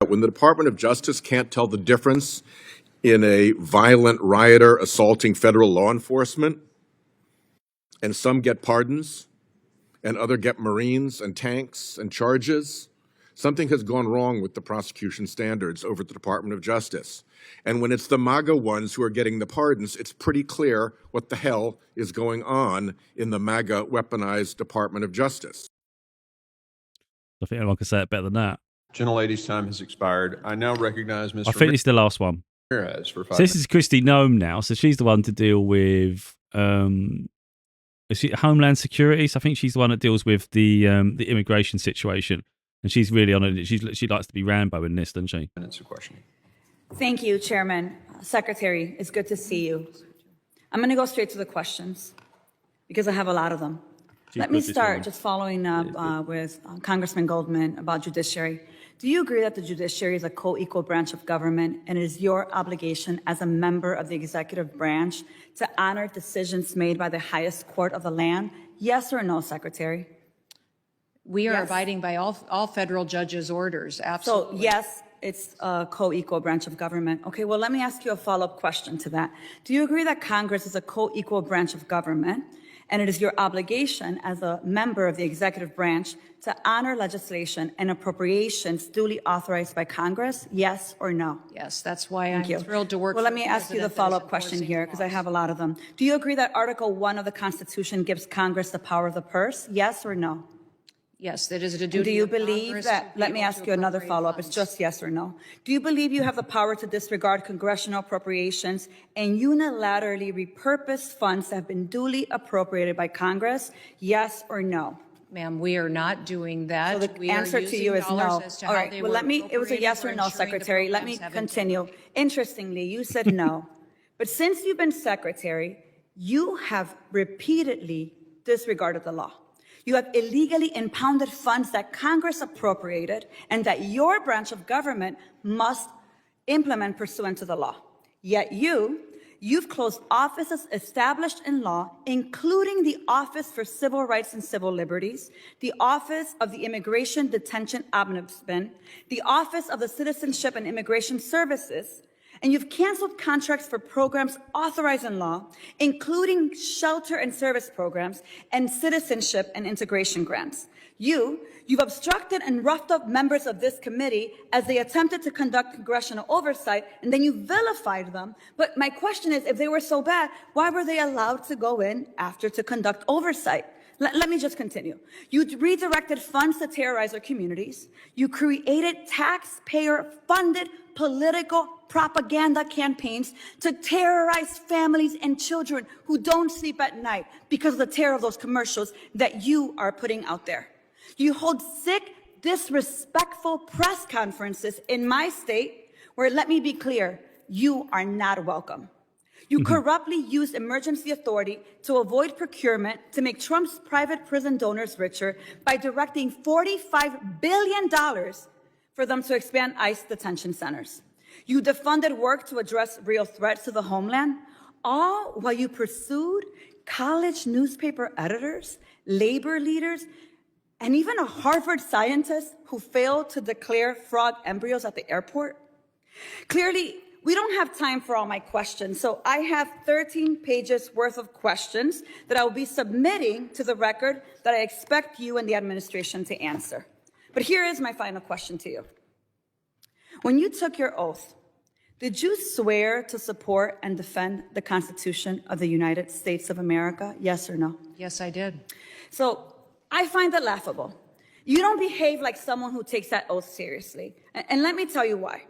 When the Department of Justice can't tell the difference in a violent rioter assaulting federal law enforcement, and some get pardons and others get Marines and tanks and charges, something has gone wrong with the prosecution standards over at the Department of Justice. And when it's the MAGA ones who are getting the pardons, it's pretty clear what the hell is going on in the MAGA weaponized Department of Justice. I think anyone can say it better than that. Gentlelady's time has expired. I now recognize Mr. I think it's the last one. Ramirez for 5 So this is Kristi Noem now. So she's the one to deal with is she Homeland Security? So I think she's the one that deals with the immigration situation. And she's really on it. She likes to be Rambo in this, doesn't she? minutes of questioning. Thank you, Chairman. Secretary, it's good to see you. I'm going to go straight to the questions because I have a lot of them. Let me start just following up with Congressman Goldman about judiciary. Do you agree that the judiciary is a co-equal branch of government and it is your obligation as a member of the executive branch to honor decisions made by the highest court of the land? Yes or no, Secretary? We are abiding by all federal judges' orders, absolutely. So, yes, it's a co-equal branch of government. Okay, well, let me ask you a follow-up question to that. Do you agree that Congress is a co-equal branch of government and it is your obligation as a member of the executive branch to honor legislation and appropriations duly authorized by Congress? Yes or no? Yes, that's why I'm thrilled to work. Well, let me ask you the follow-up question here because I have a lot of them. Do you agree that Article 1 of the Constitution gives Congress the power of the purse? Yes or no? Yes, that is a duty. Do you of believe Congress that, to let be me able ask to you another appropriate follow-up, it's funds. just yes or no. Do you believe you have the power to disregard congressional appropriations and unilaterally repurpose funds that have been duly appropriated by Congress? Yes or no? Ma'am, we are not doing that. So the We are answer to using you is no. dollars as to All how right, they well, were it was a yes or appropriated no, for ensuring the Secretary. Let me programs have continue. Interestingly, you said no. But since you've been Secretary, you have repeatedly disregarded the law. You have illegally impounded funds that Congress appropriated and that your branch of government must implement pursuant to the law. Yet you've closed offices established in law, including the Office for Civil Rights and Civil Liberties, the Office of the Immigration Detention Ombudsman, the Office of the Citizenship and Immigration Services, and you've canceled contracts for programs authorized in law, including shelter and service programs and citizenship and integration grants. You've obstructed and roughed up members of this committee as they attempted to conduct congressional oversight, and then you vilified them. But my question is, if they were so bad, why were they allowed to go in after to conduct oversight? Let me just continue. You redirected funds to terrorize our communities. You created taxpayer-funded political propaganda campaigns to terrorize families and children who don't sleep at night because of the terror of those commercials that you are putting out there. You hold sick, disrespectful press conferences in my state where, let me be clear, you are not welcome. You corruptly used emergency authority to avoid procurement to make Trump's private prison donors richer by directing $45 billion for them to expand ICE detention centers. You defunded work to address real threats to the homeland, all while you pursued college newspaper editors, labor leaders, and even a Harvard scientist who failed to declare frog embryos at the airport. Clearly, We don't have time for all my questions, so I have 13 pages worth of questions that I will be submitting to the record that I expect you and the administration to answer. But here is my final question to you. When you took your oath, did you swear to support and defend the Constitution of the United States of America? Yes or no? Yes, I did. So I find that laughable. You don't behave like someone who takes that oath seriously. And let me tell you why.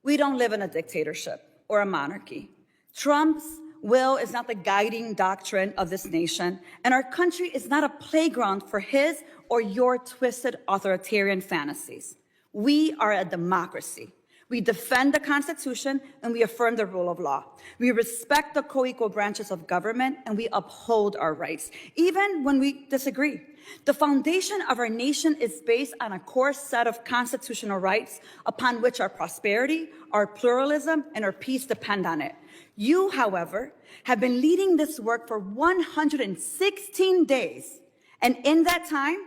We don't live in a dictatorship or a monarchy. Trump's will is not the guiding doctrine of this nation, and our country is not a playground for his or your twisted authoritarian fantasies. We are a democracy. We defend the Constitution and we affirm the rule of law. We respect the co-equal branches of government and we uphold our rights, even when we disagree. The foundation of our nation is based on a core set of constitutional rights upon which our prosperity, our pluralism, and our peace depend on it. You, however, have been leading this work for 116 days. And in that time,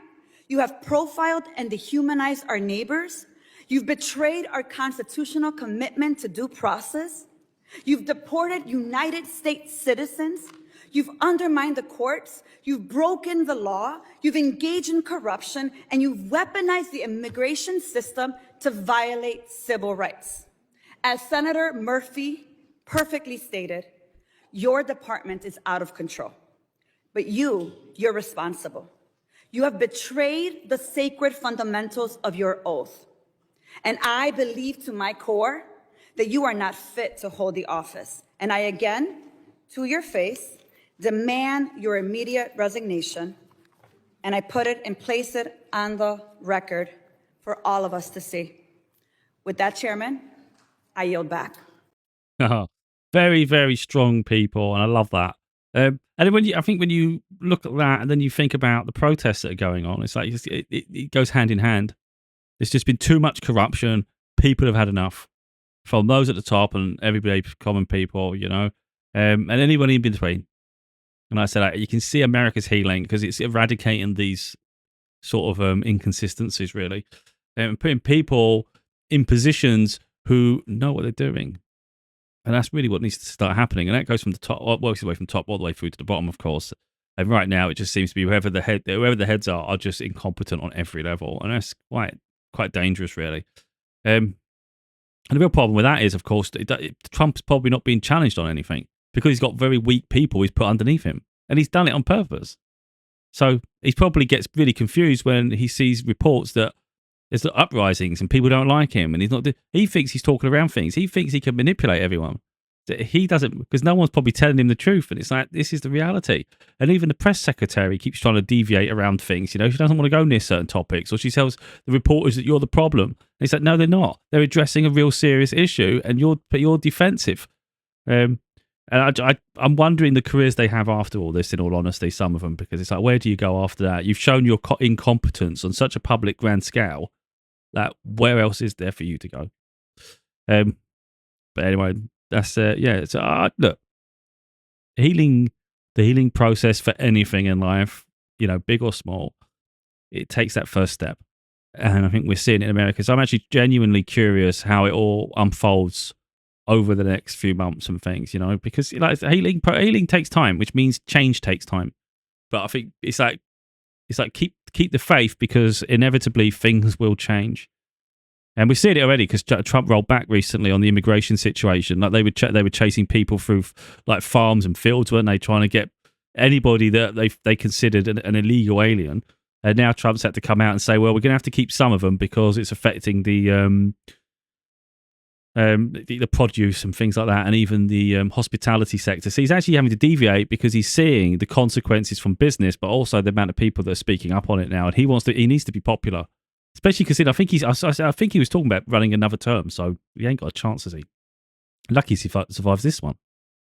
you have profiled and dehumanized our neighbors. You've betrayed our constitutional commitment to due process. You've deported United States citizens. You've undermined the courts. You've broken the law. You've engaged in corruption, and you've weaponized the immigration system to violate civil rights. As Senator Murphy perfectly stated, your department is out of control, but you're responsible. You have betrayed the sacred fundamentals of your oath. And I believe to my core that you are not fit to hold the office. And I again, to your face, demand your immediate resignation. And I put it and place it on the record for all of us to see. With that, Chairman, I yield back. Very, very strong people, and I love that. And then when you look at that, and then you think about the protests that are going on, it's like it goes hand in hand. There's just been too much corruption. People have had enough, from those at the top and everyday common people, and anybody in between. And like I said, you can see America's healing because it's eradicating these sort of inconsistencies, really, and putting people in positions who know what they're doing. And that's really what needs to start happening. And that goes from the top, works its way from top all the way through to the bottom, of course. And right now, it just seems to be whoever the heads are just incompetent on every level, and that's quite dangerous, really. And the real problem with that is, of course, Trump's probably not being challenged on anything because he's got very weak people he's put underneath him, and he's done it on purpose. So he probably gets really confused when he sees reports that there's uprisings and people don't like him, and he's not. He thinks he's talking around things. He thinks he can manipulate everyone. He doesn't, because no one's probably telling him the truth, and it's like, this is the reality. And even the press secretary keeps trying to deviate around things. She doesn't want to go near certain topics, or she tells the reporters that you're the problem. And it's like, no, they're not. They're addressing a real serious issue, and you're defensive. And I'm wondering the careers they have after all this, in all honesty, some of them, because it's like, where do you go after that? You've shown your incompetence on such a public grand scale that where else is there for you to go? But anyway, that's it's look, the healing process for anything in life, big or small, it takes that first step, and I think we're seeing it in America. So I'm actually genuinely curious how it all unfolds over the next few months and things, because healing takes time, which means change takes time. But I think it's like keep the faith, because inevitably things will change. And we've seen it already, because Trump rolled back recently on the immigration situation. Like they were chasing people through like farms and fields, weren't they? Trying to get anybody that they considered an illegal alien. And now Trump's had to come out and say, well, we're going to have to keep some of them because it's affecting the produce and things like that, and even the hospitality sector. So he's actually having to deviate because he's seeing the consequences from business, but also the amount of people that are speaking up on it now. And he needs to be popular. Especially because I think he was talking about running another term, so he ain't got a chance, has he? Lucky he survives this one.